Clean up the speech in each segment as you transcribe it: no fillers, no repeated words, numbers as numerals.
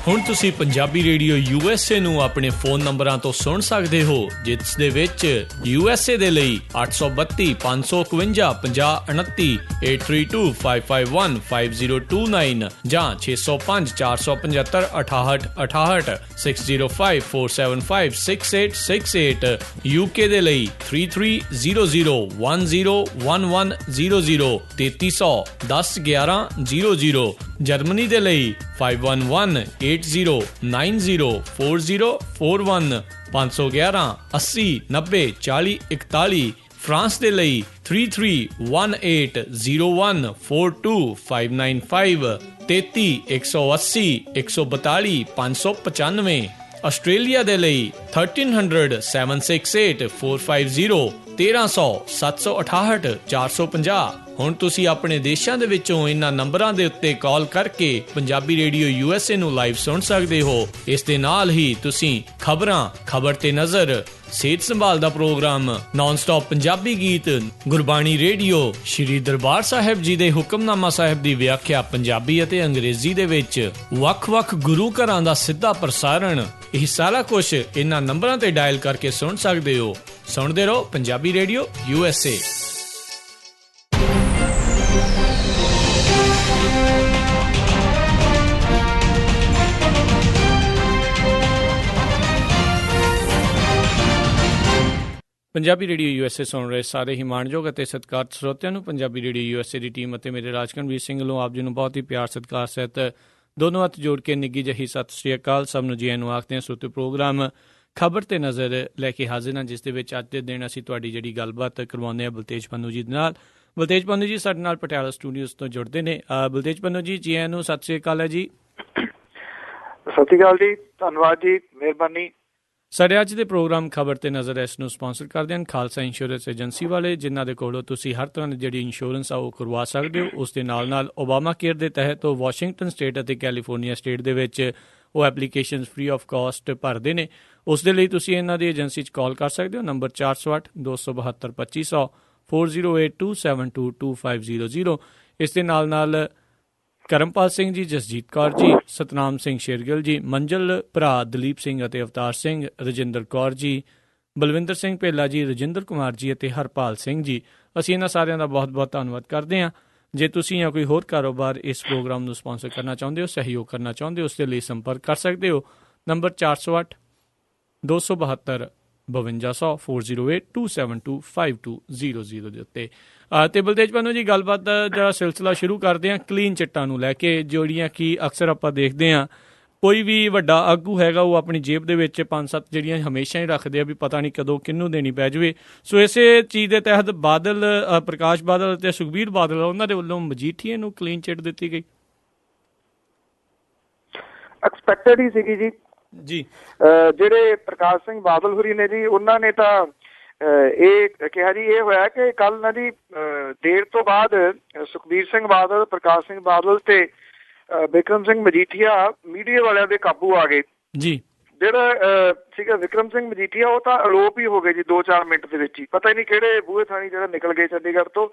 ਹੁਣ ਤੁਸੀਂ Punjabi radio USA ਨੂੰ ਆਪਣੇ ਫੋਨ ਨੰਬਰਾਂ ਤੋਂ ਸੁਣ ਸਕਦੇ ਹੋ, ਜਿਸ ਦੇ ਵਿੱਚ USA ਦੇ ਲਈ 832 551 5029, 8325515029 ਜਾਂ 605 475 6868, 6054756868, UK ਦੇ ਲਈ 3300101100, 3300 ਜਰਮਨੀ ਦੇ ਲਈ 5118090404, 511 80 90 40 41, ਫਰਾਂਸ ਦੇ ਲਈ 3318014255, 33 180 142 595, ਆਸਟ੍ਰੇਲੀਆ ਦੇ ਲਈ 1300 768 450, 1300 768 450। ਹੁਣ ਤੁਸੀਂ ਆਪਣੇ ਦੇਸ਼ਾਂ ਦੇ ਵਿੱਚੋਂ ਇਹਨਾਂ ਨੰਬਰਾਂ ਦੇ ਉੱਤੇ ਕਾਲ ਕਰਕੇ ਪੰਜਾਬੀ ਰੇਡੀਓ USA ਨੂੰ ਲਾਈਵ ਸੁਣ ਸਕਦੇ ਹੋ। ਇਸ ਦੇ ਨਾਲ ਹੀ ਤੁਸੀਂ ਖਬਰਾਂ, ਖਬਰ ਤੇ ਨਜ਼ਰ, ਸਿਹਤ ਸੰਭਾਲ ਦਾ ਪ੍ਰੋਗਰਾਮ, ਨਾਨ ਸਟਾਪ ਪੰਜਾਬੀ ਗੀਤ, ਗੁਰਬਾਣੀ ਰੇਡੀਓ, ਸ਼੍ਰੀ ਦਰਬਾਰ ਸਾਹਿਬ ਜੀ ਦੇ ਹੁਕਮਨਾਮਾ ਸਾਹਿਬ ਦੀ ਵਿਆਖਿਆ ਪੰਜਾਬੀ ਅਤੇ ਅੰਗਰੇਜ਼ੀ ਦੇ ਵਿੱਚ, ਵੱਖ-ਵੱਖ ਗੁਰੂ ਘਰਾਂ ਦਾ ਸਿੱਧਾ ਪ੍ਰਸਾਰਣ, ਇਹ ਸਾਰਾ ਕੁਝ ਇਹਨਾਂ ਨੰਬਰਾਂ ਤੇ ਡਾਇਲ ਕਰਕੇ ਸੁਣ ਸਕਦੇ ਹੋ। ਸੁਣਦੇ ਰਹੋ Punjabi radio USA। Punjabi radio USA ਸੁਣ ਰਹੇ ਸਾਰੇ ਹੀ ਮਾਣਯੋਗ ਅਤੇ ਸਤਿਕਾਰਤ ਸਰੋਤਿਆਂ ਨੂੰ ਪੰਜਾਬੀ ਰੇਡੀਓ USA ਦੀ ਟੀਮ ਅਤੇ ਮੇਰੇ ਰਾਜਕਨਵੀਰ ਸਿੰਘ ਵੱਲੋਂ ਆਪ ਜੀ ਨੂੰ ਬਹੁਤ ਹੀ ਪਿਆਰ ਸਤਿਕਾਰ ਸਹਿਤ ਦੋਨੋਂ ਹੱਥ ਜੋੜ ਕੇ ਨਿੱਘੀ ਜਿਹੀ ਸਤਿ ਸ਼੍ਰੀ ਅਕਾਲ। ਸਭ ਨੂੰ ਜੀ ਆਇਆਂ ਨੂੰ ਆਖਦੇ ਹਾਂ। ਸਰੋਤੇ ਪ੍ਰੋਗਰਾਮ ਖਬਰ ਤੇ ਨਜ਼ਰ ਲੈ ਕੇ ਹਾਜ਼ਰ ਹਾਂ, ਜਿਸ ਦੇ ਵਿੱਚ ਅੱਜ ਦੇ ਦਿਨ ਅਸੀਂ ਤੁਹਾਡੀ ਜਿਹੜੀ ਗੱਲਬਾਤ ਕਰਵਾਉਂਦੇ ਹਾਂ ਬਲਤੇਜ ਪੰਨੂ ਜੀ ਦੇ ਨਾਲ। ਬਲਤੇਜ ਪੰਨੂ ਜੀ ਸਾਡੇ ਨਾਲ ਪਟਿਆਲਾ ਸਟੂਡੀਓਜ਼ ਤੋਂ ਜੁੜਦੇ ਨੇ। ਬਲਤੇਜ ਪੰਨੂ ਜੀ, ਜੀ ਆਇਆਂ ਨੂੰ, ਸਤਿ ਸ਼੍ਰੀ ਅਕਾਲ ਹੈ ਜੀ। ਸਤਿ ਸ਼੍ਰੀ ਅਕਾਲ ਜੀ, ਧੰਨਵਾਦ ਜੀ, ਮਿਹਰਬਾਨੀ। ਸਾਡੇ ਅੱਜ ਦੇ ਪ੍ਰੋਗਰਾਮ ਖਬਰ ਤੇ ਨਜ਼ਰ ਇਸ ਨੂੰ ਸਪਾਂਸਰ ਕਰਦੇ ਹਨ ਖਾਲਸਾ ਇੰਸ਼ੋਰੈਂਸ ਏਜੰਸੀ ਵਾਲੇ, ਜਿਨ੍ਹਾਂ ਦੇ ਕੋਲੋਂ ਤੁਸੀਂ ਹਰ ਤਰ੍ਹਾਂ ਦੀ ਜਿਹੜੀ ਇੰਸ਼ੋਰੈਂਸ ਆ ਉਹ ਕਰਵਾ ਸਕਦੇ ਹੋ। ਉਸ ਦੇ ਨਾਲ ਨਾਲ ਓਬਾਮਾ ਕੇਅਰ ਦੇ ਤਹਿਤ ਉਹ ਵਾਸ਼ਿੰਗਟਨ ਸਟੇਟ ਅਤੇ ਕੈਲੀਫੋਰਨੀਆ ਸਟੇਟ ਦੇ ਵਿੱਚ ਉਹ ਐਪਲੀਕੇਸ਼ਨ ਫ੍ਰੀ ਆਫ ਕਾਸਟ ਭਰਦੇ ਨੇ। ਉਸ ਦੇ ਲਈ ਤੁਸੀਂ ਇਹਨਾਂ ਦੀ ਏਜੰਸੀ 'ਚ ਕਾਲ ਕਰ ਸਕਦੇ ਹੋ। ਨੰਬਰ 408 272 2500, 4082722500। ਇਸ ਦੇ ਨਾਲ ਨਾਲ ਕਰਮਪਾਲ ਸਿੰਘ ਜੀ, ਜਸਜੀਤ ਕੌਰ ਜੀ, ਸਤਨਾਮ ਸਿੰਘ ਸ਼ੇਰਗਿੱਲ ਜੀ, ਮੰਜ਼ਲ ਭਰਾ ਦਲੀਪ ਸਿੰਘ ਅਤੇ ਅਵਤਾਰ ਸਿੰਘ, ਰਜਿੰਦਰ ਕੌਰ ਜੀ, ਬਲਵਿੰਦਰ ਸਿੰਘ ਭੇਲਾ ਜੀ, ਰਜਿੰਦਰ ਕੁਮਾਰ ਜੀ ਅਤੇ ਹਰਪਾਲ ਸਿੰਘ ਜੀ, ਅਸੀਂ ਇਹਨਾਂ ਸਾਰਿਆਂ ਦਾ ਬਹੁਤ ਬਹੁਤ ਧੰਨਵਾਦ ਕਰਦੇ ਹਾਂ। ਜੇ ਤੁਸੀਂ ਜਾਂ ਕੋਈ ਹੋਰ ਕਾਰੋਬਾਰ ਇਸ ਪ੍ਰੋਗਰਾਮ ਨੂੰ ਸਪਾਂਸਰ ਕਰਨਾ ਚਾਹੁੰਦੇ ਹੋ, ਸਹਿਯੋਗ ਕਰਨਾ ਚਾਹੁੰਦੇ ਹੋ, ਉਸ ਦੇ ਲਈ ਸੰਪਰਕ ਕਰ ਸਕਦੇ ਹੋ। ਨੰਬਰ 408 272 5200, 4082725200 ਦੇ ਉੱਤੇ। ਅਤੇ ਬਲਤੇਜ ਪੰਨੂ ਜੀ, ਗੱਲਬਾਤ ਦਾ ਜਿਹੜਾ ਸਿਲਸਿਲਾ ਸ਼ੁਰੂ ਕਰਦੇ ਹਾਂ ਕਲੀਨ ਚਿੱਟਾਂ ਨੂੰ ਲੈ ਕੇ, ਜਿਹੜੀਆਂ ਕਿ ਅਕਸਰ ਆਪਾਂ ਦੇਖਦੇ ਹਾਂ ਕੋਈ ਵੀ ਵੱਡਾ ਆਗੂ ਹੈਗਾ ਉਹ ਆਪਣੀ ਜੇਬ ਦੇ ਵਿੱਚ 5-7 ਜਿਹੜੀਆਂ ਹਮੇਸ਼ਾ ਹੀ ਰੱਖਦੇ ਆ ਵੀ ਪਤਾ ਨਹੀਂ ਕਦੋਂ ਕਿਹਨੂੰ ਦੇਣੀ ਪੈ ਜਾਵੇ। ਸੋ ਇਸੇ ਚੀਜ਼ ਦੇ ਤਹਿਤ ਬਾਦਲ, ਪ੍ਰਕਾਸ਼ ਬਾਦਲ ਅਤੇ ਸੁਖਬੀਰ ਬਾਦਲ, ਉਹਨਾਂ ਦੇ ਵੱਲੋਂ ਮਜੀਠੀਏ ਨੂੰ ਕਲੀਨ ਚਿੱਟ ਦਿੱਤੀ ਗਈ। ਐਕਸਪੈਕਟਡ ਹੀ ਸੀਗੀ ਜੀ। ਜਿਹੜੇ ਪ੍ਰਕਾਸ਼ ਸਿੰਘ ਬਾਦਲ ਹੋਰੀ ਨੇ ਜੀ, ਉਹਨਾਂ ਨੇ ਤਾਂ ਇਹ ਕਿਹਾ ਜੀ, ਇਹ ਹੋਇਆ ਕਿ ਕੱਲ ਨਾ ਜੀ ਦੇਰ ਤੋਂ ਬਾਅਦ ਸੁਖਬੀਰ ਸਿੰਘ ਬਾਦਲ, ਪ੍ਰਕਾਸ਼ ਸਿੰਘ ਬਾਦਲ ਤੇ ਵਿਕਰਮ ਸਿੰਘ ਮਜੀਠੀਆ ਮੀਡੀਆ ਵਾਲਿਆਂ ਦੇ ਕਾਬੂ ਆ ਗਏ ਜੀ। ਜਿਹੜਾ ਸੀਗਾ ਵਿਕਰਮ ਸਿੰਘ ਮਜੀਠੀਆ, ਉਹ ਤਾਂ ਅਲੋਪ ਹੀ ਹੋ ਗਏ ਜੀ 2-4 ਮਿੰਟ ਦੇ ਵਿੱਚ ਹੀ, ਪਤਾ ਹੀ ਨਹੀਂ ਕਿਹੜੇ ਬੂਹੇ ਥਾਣੀ ਜਿਹੜਾ ਨਿਕਲ ਗਏ ਚੰਡੀਗੜ੍ਹ ਤੋਂ।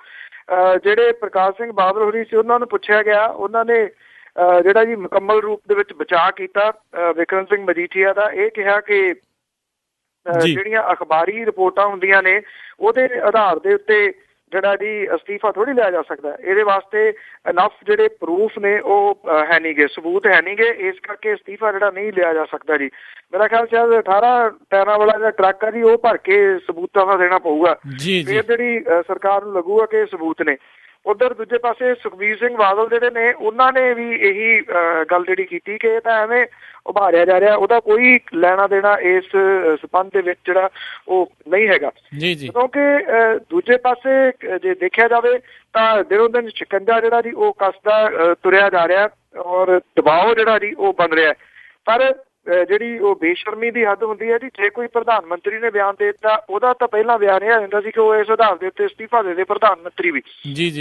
ਜਿਹੜੇ ਪ੍ਰਕਾਸ਼ ਸਿੰਘ ਬਾਦਲ ਹੋਰੀ ਸੀ, ਉਹਨਾਂ ਨੂੰ ਪੁੱਛਿਆ ਗਿਆ, ਉਹਨਾਂ ਨੇ ਜਿਹੜਾ ਜੀ ਮੁਕੰਮਲ ਰੂਪ ਦੇ ਵਿੱਚ ਬਚਾਅ ਕੀਤਾ ਵਿਕਰਮ ਸਿੰਘ ਮਜੀਠੀਆ ਦਾ। ਇਹ ਕਿਹਾ ਕਿ ਜਿਹੜੀਆਂ ਅਖਬਾਰੀ ਰਿਪੋਰਟਾਂ ਹੁੰਦੀਆਂ ਨੇ ਉਹਦੇ ਆਧਾਰ ਦੇ ਉੱਤੇ ਜਿਹੜਾ ਜੀ ਅਸਤੀਫਾ ਥੋੜ੍ਹੀ ਲਿਆ ਜਾ ਸਕਦਾ। ਇਹਦੇ ਵਾਸਤੇ ਇਨਫ ਜਿਹੜੇ ਪ੍ਰੂਫ ਨੇ ਉਹ ਹੈ ਨਹੀਂ ਗੇ, ਸਬੂਤ ਹੈ ਨਹੀਂ ਗੇ, ਇਸ ਕਰਕੇ ਅਸਤੀਫਾ ਜਿਹੜਾ ਨਹੀਂ ਲਿਆ ਜਾ ਸਕਦਾ ਜੀ। ਮੇਰਾ ਖਿਆਲ ਸ਼ਾਇਦ 18 ਟਾਇਰਾਂ ਵਾਲਾ ਜਿਹੜਾ ਟਰੱਕ ਆ ਜੀ, ਉਹ ਭਰ ਕੇ ਸਬੂਤਾਂ ਦਾ ਦੇਣਾ ਪਊਗਾ, ਫਿਰ ਜਿਹੜੀ ਸਰਕਾਰ ਨੂੰ ਲੱਗੂਗਾ ਕਿ ਸਬੂਤ ਨੇ। ਉੱਧਰ ਦੂਜੇ ਪਾਸੇ ਸੁਖਬੀਰ ਸਿੰਘ ਬਾਦਲ ਜਿਹੜੇ ਨੇ, ਉਹਨਾਂ ਨੇ ਵੀ ਇਹੀ ਗੱਲ ਜਿਹੜੀ ਕੀਤੀ ਕਿ ਇਹ ਤਾਂ ਐਵੇਂ ਉਭਾਰਿਆ ਜਾ ਰਿਹਾ, ਉਹਦਾ ਕੋਈ ਲੈਣਾ ਦੇਣਾ ਇਸ ਸੰਬੰਧ ਦੇ ਵਿੱਚ ਜਿਹੜਾ ਉਹ ਨਹੀਂ ਹੈਗਾ। ਕਿਉਂਕਿ ਦੂਜੇ ਪਾਸੇ ਜੇ ਦੇਖਿਆ ਜਾਵੇ ਤਾਂ ਦਿਨੋਂ ਦਿਨ ਸ਼ਿਕੰਜਾ ਜਿਹੜਾ ਜੀ ਉਹ ਕੱਸਦਾ ਤੁਰਿਆ ਜਾ ਰਿਹਾ ਔਰ ਦਬਾਓ ਜਿਹੜਾ ਜੀ ਉਹ ਬਣ ਰਿਹਾ। ਪਰ ਜਿਹੜੀ ਉਹ ਬੇਸ਼ਰਮੀ ਦੀ ਹੱਦ ਹੁੰਦੀ ਹੈ ਜੀ। ਜੇ ਕੋਈ ਪ੍ਰਧਾਨ ਮੰਤਰੀ ਨੇ ਬਿਆਨ ਦੇ ਦਿੱਤਾ, ਉਹਦਾ ਤਾਂ ਪਹਿਲਾਂ ਬਿਆਨ ਇਹ ਆ ਜਾਂਦਾ ਸੀ ਕਿ ਉਹ ਇਸ ਆਧਾਰ ਦੇ ਉੱਤੇ ਅਸਤੀਫਾ ਦੇ ਪ੍ਰਧਾਨ ਮੰਤਰੀ ਵੀ।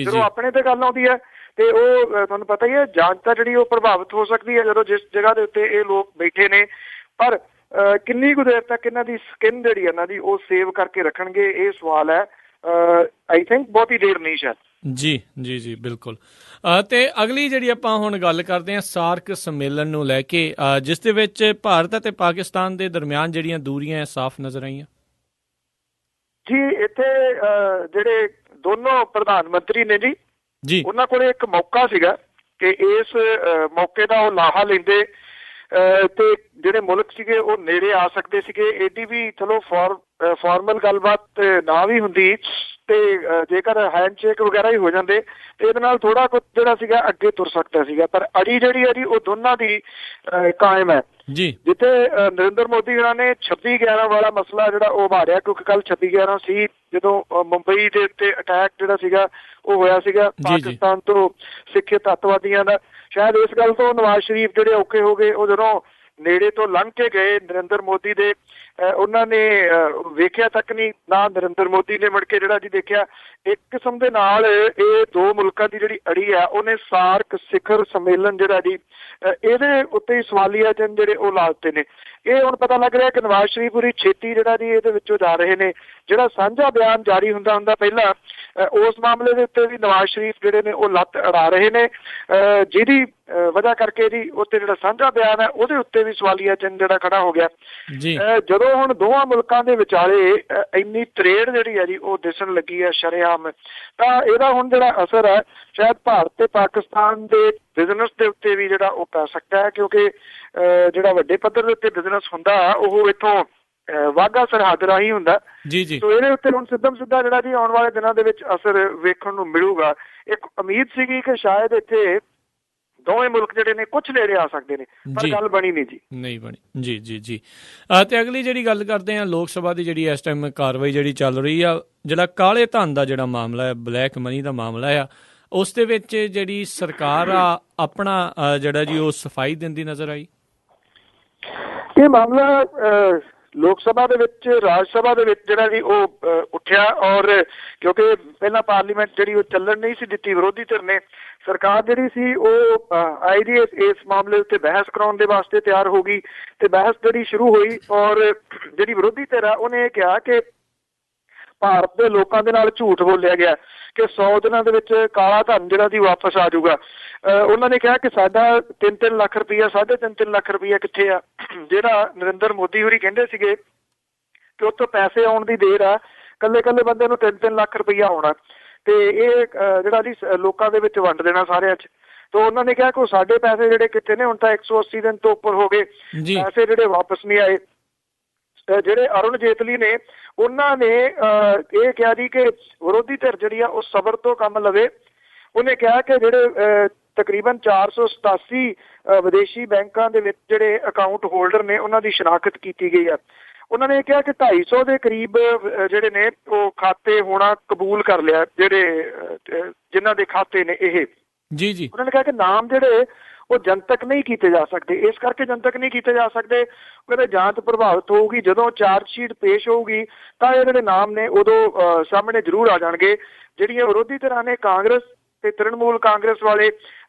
ਜਦੋਂ ਆਪਣੇ ਤੇ ਗੱਲ ਆਉਂਦੀ ਹੈ ਤੇ ਉਹ ਤੁਹਾਨੂੰ ਪਤਾ ਹੀ ਹੈ, ਜਾਂਚ ਤਾਂ ਜਿਹੜੀ ਉਹ ਪ੍ਰਭਾਵਿਤ ਹੋ ਸਕਦੀ ਹੈ ਜਦੋਂ ਜਿਸ ਜਗ੍ਹਾ ਦੇ ਉੱਤੇ ਇਹ ਲੋਕ ਬੈਠੇ ਨੇ। ਪਰ ਕਿੰਨੀ ਕੁ ਦੇਰ ਤੱਕ ਇਹਨਾਂ ਦੀ ਸਕਿਨ ਜਿਹੜੀ ਇਹਨਾਂ ਦੀ ਉਹ ਸੇਵ ਕਰਕੇ ਰੱਖਣਗੇ, ਇਹ ਸਵਾਲ ਹੈ। ਆਈ ਥਿੰਕ ਬਹੁਤੀ ਦੇਰ ਨਹੀਂ ਸ਼ਾਇਦ। ਜੀ ਜੀ ਜੀ ਬਿਲਕੁਲ। ਤੇ ਅਗਲੀ ਜਿਹੜੀ ਆਪਾਂ ਹੁਣ ਗੱਲ ਕਰਦੇ ਹਾਂ ਸਾਰਕ ਸੰਮੇਲਨ ਨੂੰ ਲੈ ਕੇ, ਜਿਸ ਦੇ ਵਿੱਚ ਭਾਰਤ ਅਤੇ ਪਾਕਿਸਤਾਨ ਦੇ ਦਰਮਿਆਨ ਜਿਹੜੀਆਂ ਦੂਰੀਆਂ ਸਾਫ਼ ਨਜ਼ਰ ਆਈਆਂ। ਜੀ ਇੱਥੇ ਜਿਹੜੇ ਦੋਨੋਂ ਪ੍ਰਧਾਨ ਮੰਤਰੀ ਨੇ ਜੀ ਉਹਨਾਂ ਕੋਲ ਇੱਕ ਮੌਕਾ ਸੀਗਾ ਕਿ ਇਸ ਮੌਕੇ ਦਾ ਉਹ ਲਾਹਾ ਲੈਂਦੇ ਤੇ ਜਿਹੜੇ ਮੁਲਕ ਸੀਗੇ ਉਹ ਨੇੜੇ ਆ ਸਕਦੇ ਸੀਗੇ। ਇਹਦੀ ਵੀ ਚਲੋ ਫਾਰਮਲ ਗੱਲਬਾਤ ਨਾ ਵੀ ਹੁੰਦੀ ਤੇ ਜੇਕਰ ਹੈਂਡਸ਼ੇਕ ਵਗੈਰਾ ਹੀ ਹੋ ਜਾਂਦੇ ਤੇ ਇਹਦੇ ਨਾਲ ਥੋੜਾ ਕੁਝ ਜਿਹੜਾ ਸੀਗਾ ਅੱਗੇ ਤੁਰ ਸਕਦਾ ਸੀਗਾ। ਪਰ ਅੜੀ ਜਿਹੜੀ ਹੈ ਜੀ ਉਹ ਦੋਨਾਂ ਦੀ ਕਾਇਮ ਹੈ ਜੀ। ਜਿੱਥੇ ਨਰਿੰਦਰ ਮੋਦੀ ਹੋਰਾਂ ਨੇ 26/11 ਵਾਲਾ ਮਸਲਾ ਜਿਹੜਾ ਉਹ ਉਭਾਰਿਆ, ਕਿਉਂਕਿ ਕੱਲ 26/11 ਸੀ ਜਦੋਂ ਮੁੰਬਈ ਦੇ ਉੱਤੇ ਅਟੈਕ ਜਿਹੜਾ ਸੀਗਾ ਉਹ ਹੋਇਆ ਸੀਗਾ ਪਾਕਿਸਤਾਨ ਤੋਂ ਸਿੱਖ ਅੱਤਵਾਦੀਆਂ ਦਾ। ਸ਼ਾਇਦ ਇਸ ਗੱਲ ਤੋਂ ਨਵਾਜ਼ ਸ਼ਰੀਫ ਜਿਹੜੇ ਔਖੇ ਹੋ ਗਏ। ਉਹ ਜਦੋਂ ਨੇੜੇ ਤੋਂ ਲੰਘ ਕੇ ਗਏ ਨਰਿੰਦਰ ਮੋਦੀ ਦੇ, ਉਹਨਾਂ ਨੇ ਵੇਖਿਆ ਤੱਕ ਨਹੀਂ ਨਾ ਨਰਿੰਦਰ ਮੋਦੀ ਨੇ ਮੁੜ ਕੇ ਜਿਹੜਾ ਜੀ ਦੇਖਿਆ। ਇੱਕ ਕਿਸਮ ਦੇ ਨਾਲ ਇਹ ਦੋ ਮੁਲਕਾਂ ਦੀ ਜਿਹੜੀ ਅੜੀ ਆ ਉਹਨੇ ਸਾਰਕ ਸਿਖਰ ਸੰਮੇਲਨ ਜਿਹੜਾ ਜੀ ਇਹਦੇ ਉੱਤੇ ਸਵਾਲੀਆ ਚਿੰਨ੍ਹ ਜਿਹੜੇ ਉਹ ਲਾ ਦਿੱਤੇ ਨੇ। ਇਹ ਹੁਣ ਪਤਾ ਲੱਗ ਰਿਹਾ ਕਿ ਨਵਾਜ਼ ਸ਼ਰੀਫ ਪੂਰੀ ਛੇਤੀ ਜਿਹੜਾ ਜੀ ਇਹਦੇ ਵਿੱਚੋਂ ਜਾ ਰਹੇ ਨੇ। ਜਿਹੜਾ ਸਾਂਝਾ ਬਿਆਨ ਜਾਰੀ ਹੁੰਦਾ ਪਹਿਲਾਂ, ਉਸ ਮਾਮਲੇ ਦੇ ਉੱਤੇ ਵੀ ਨਵਾਜ਼ ਸ਼ਰੀਫ ਜਿਹੜੇ ਨੇ ਉਹ ਲੱਤ ਅੜਾ ਰਹੇ ਨੇ, ਜਿਹਦੀ ਵਜ੍ਹਾ ਕਰਕੇ ਜੀ ਉੱਤੇ ਜਿਹੜਾ ਸਾਂਝਾ ਬਿਆਨ ਹੈ ਉਹਦੇ ਉੱਤੇ ਵੀ ਸਵਾਲੀਆ ਚਿੰਨ੍ਹ ਜਿਹੜਾ ਖੜਾ ਹੋ ਗਿਆ। ਜਦੋਂ ਹੁਣ ਦੋਵਾਂ ਮੁਲਕਾਂ ਦੇ ਵਿਚਾਲੇ ਇੰਨੀ ਤਰੇੜ ਜਿਹੜੀ ਹੈ ਜੀ ਉਹ ਦਿਸਣ ਲੱਗੀ ਹੈ ਸ਼ਰੇਆਮ, ਤਾਂ ਇਹਦਾ ਹੁਣ ਜਿਹੜਾ ਅਸਰ ਹੈ ਸ਼ਾਇਦ ਭਾਰਤ ਤੇ ਪਾਕਿਸਤਾਨ ਦੇ ਬਿਜ਼ਨਸ ਦੇ ਉੱਤੇ ਵੀ ਜਿਹੜਾ ਉਹ ਪੈ ਸਕਦਾ ਹੈ, ਕਿਉਂਕਿ ਜਿਹੜਾ ਵੱਡੇ ਪੱਧਰ ਦੇ ਉੱਤੇ ਬਿਜ਼ਨਸ ਹੁੰਦਾ ਉਹ ਇੱਥੋਂ ਵਾਘਾ ਸਰਹੱਦ ਰਾਹੀਂ ਹੁੰਦਾ ਜੀ। ਸੋ ਇਹਦੇ ਉੱਤੇ ਹੁਣ ਸਿੱਧਾ ਜਿਹੜਾ ਜੀ ਆਉਣ ਵਾਲੇ ਦਿਨਾਂ ਦੇ ਵਿੱਚ ਅਸਰ ਵੇਖਣ ਨੂੰ ਮਿਲੂਗਾ। ਇੱਕ ਉਮੀਦ ਸੀਗੀ ਕਿ ਸ਼ਾਇਦ ਇੱਥੇ ਦੋਵੇਂ ਮੁਲਕ ਜਿਹੜੇ ਨੇ ਕੁਝ ਨੇੜੇ ਆ ਸਕਦੇ ਨੇ, ਪਰ ਗੱਲ ਬਣੀ ਨਹੀਂ ਬਣੀ ਜੀ ਜੀ ਜੀ। ਤੇ ਅਗਲੀ ਜਿਹੜੀ ਗੱਲ ਕਰਦੇ ਹਾਂ ਲੋਕ ਸਭਾ ਦੀ, ਜਿਹੜੀ ਇਸ ਟਾਈਮ ਕਾਰਵਾਈ ਜਿਹੜੀ ਚੱਲ ਰਹੀ ਆ, ਜਿਹੜਾ ਕਾਲੇ ਧਨ ਦਾ ਜਿਹੜਾ ਮਾਮਲਾ ਹੈ, ਬਲੈਕ ਮਨੀ ਦਾ ਮਾਮਲਾ ਆ, ਉਸ ਦੇ ਵਿੱਚ ਜਿਹੜੀ ਸਰਕਾਰ ਆ ਆਪਣਾ ਜਿਹੜਾ ਜੀ ਉਹ ਸਫਾਈ ਦਿੰਦੀ ਨਜ਼ਰ ਆਈ। ਇਹ ਮਾਮਲਾ ਲੋਕ ਸਭਾ ਦੇ ਵਿੱਚ, ਰਾਜ ਸਭਾ ਦੇ ਵਿੱਚ ਜਿਹੜਾ ਜੀ ਉਹ ਉੱਠਿਆ, ਔਰ ਕਿਉਂਕਿ ਪਹਿਲਾਂ ਪਾਰਲੀਮੈਂਟ ਜਿਹੜੀ ਉਹ ਚੱਲਣ ਨਹੀਂ ਸੀ ਦਿੱਤੀ ਵਿਰੋਧੀ ਧਿਰ ਨੇ, ਸਰਕਾਰ ਜਿਹੜੀ ਸੀ ਉਹ ਆਈ ਜੀ ਇਸ ਮਾਮਲੇ ਉੱਤੇ ਬਹਿਸ ਕਰਾਉਣ ਦੇ ਵਾਸਤੇ ਤਿਆਰ ਹੋ ਗਈ ਤੇ ਬਹਿਸ ਜਿਹੜੀ ਸ਼ੁਰੂ ਹੋਈ। ਔਰ ਜਿਹੜੀ ਵਿਰੋਧੀ ਧਿਰ ਆ ਉਹਨੇ ਇਹ ਕਿਹਾ ਕਿ ਭਾਰਤ ਦੇ ਲੋਕਾਂ ਦੇ ਨਾਲ ਝੂਠ ਬੋਲਿਆ ਗਿਆ ਕਿ 100 ਦਿਨਾਂ ਦੇ ਵਿੱਚ ਕਾਲਾ ਧਨ ਜਿਹੜਾ ਜੀ ਵਾਪਸ ਆ ਜਾਊਗਾ। ਉਹਨਾਂ ਨੇ ਕਿਹਾ ਕਿ ਸਾਡਾ 3-3 ਲੱਖ ਰੁਪਈਆ, 3.5 ਲੱਖ ਰੁਪਈਆ ਕਿੱਥੇ ਆ, ਜਿਹੜਾ ਨਰਿੰਦਰ ਮੋਦੀ ਹੋਰੀ ਕਹਿੰਦੇ ਸੀਗੇ ਕਿ ਉੱਥੋਂ ਪੈਸੇ ਆਉਣ ਦੀ ਦੇਰ ਆ, ਕੱਲੇ ਬੰਦੇ ਨੂੰ 3-3 ਲੱਖ ਰੁਪਈਆ ਆਉਣਾ ਤੇ ਇਹ ਜਿਹੜਾ ਜੀ ਲੋਕਾਂ ਦੇ ਵਿੱਚ ਵੰਡ ਦੇਣਾ ਸਾਰਿਆਂ 'ਚ। ਤਾਂ ਉਹਨਾਂ ਨੇ ਕਿਹਾ ਕਿ ਸਾਡੇ ਪੈਸੇ ਜਿਹੜੇ ਕਿੱਥੇ ਨੇ, ਹੁਣ ਤਾਂ 180 ਦਿਨ ਤੋਂ ਉੱਪਰ ਹੋ ਗਏ, ਪੈਸੇ ਜਿਹੜੇ ਵਾਪਸ ਨਹੀਂ ਆਏ। ਜਿਹੜੇ ਅਰੁਣ ਜੇਤਲੀ ਨੇ ਉਹਨਾਂ ਨੇ ਇਹ ਕਿਹਾ ਜੀ ਕਿ ਵਿਰੋਧੀ ਧਿਰ ਜਿਹੜੀ ਆ ਉਹ ਸਬਰ ਤੋਂ ਕੰਮ ਲਵੇ। ਉਹਨੇ ਕਿਹਾ ਕਿ ਜਿਹੜੇ ਤਕਰੀਬਨ 487 ਵਿਦੇਸ਼ੀ ਬੈਂਕਾਂ ਦੇ ਵਿੱਚ ਜਿਹੜੇ ਅਕਾਊਂਟ ਹੋਲਡਰ ਨੇ ਉਹਨਾਂ ਦੀ ਸ਼ਨਾਖਤ ਕੀਤੀ ਗਈ ਆ। ਉਹਨਾਂ ਨੇ ਕਿਹਾ ਕਿ 250 ਦੇ ਕਰੀਬ ਜਿਹੜੇ ਨੇ ਉਹ ਖਾਤੇ ਹੋਣਾ ਕਬੂਲ ਕਰ ਲਿਆ, ਜਿਹੜੇ ਜਿਨ੍ਹਾਂ ਦੇ ਖਾਤੇ ਨੇ ਇਹ ਜੀ। ਉਹਨਾਂ ਨੇ ਕਿਹਾ ਕਿ ਨਾਮ ਜਿਹੜੇ ਉਹ ਜਨਤਕ ਨਹੀਂ ਕੀਤੇ ਜਾ ਸਕਦੇ। ਇਸ ਕਰਕੇ ਜਨਤਕ ਨਹੀਂ ਕੀਤੇ ਜਾ ਸਕਦੇ, ਕਹਿੰਦੇ ਜਾਂਚ ਪ੍ਰਭਾਵਿਤ ਹੋਊਗੀ। ਜਦੋਂ ਚਾਰਜ ਸ਼ੀਟ ਪੇਸ਼ ਹੋਊਗੀ ਤਾਂ ਇਹ ਜਿਹੜੇ ਨਾਮ ਨੇ ਉਦੋਂ ਸਾਹਮਣੇ ਜ਼ਰੂਰ ਆ ਜਾਣਗੇ। ਜਿਹੜੀਆਂ ਵਿਰੋਧੀ ਧਿਰਾਂ ਨੇ, ਕਾਂਗਰਸ ਤੇ ਤ੍ਰਿਣਮੂਲ ਕਾਂਗਰਸ ਵਾਲੇ,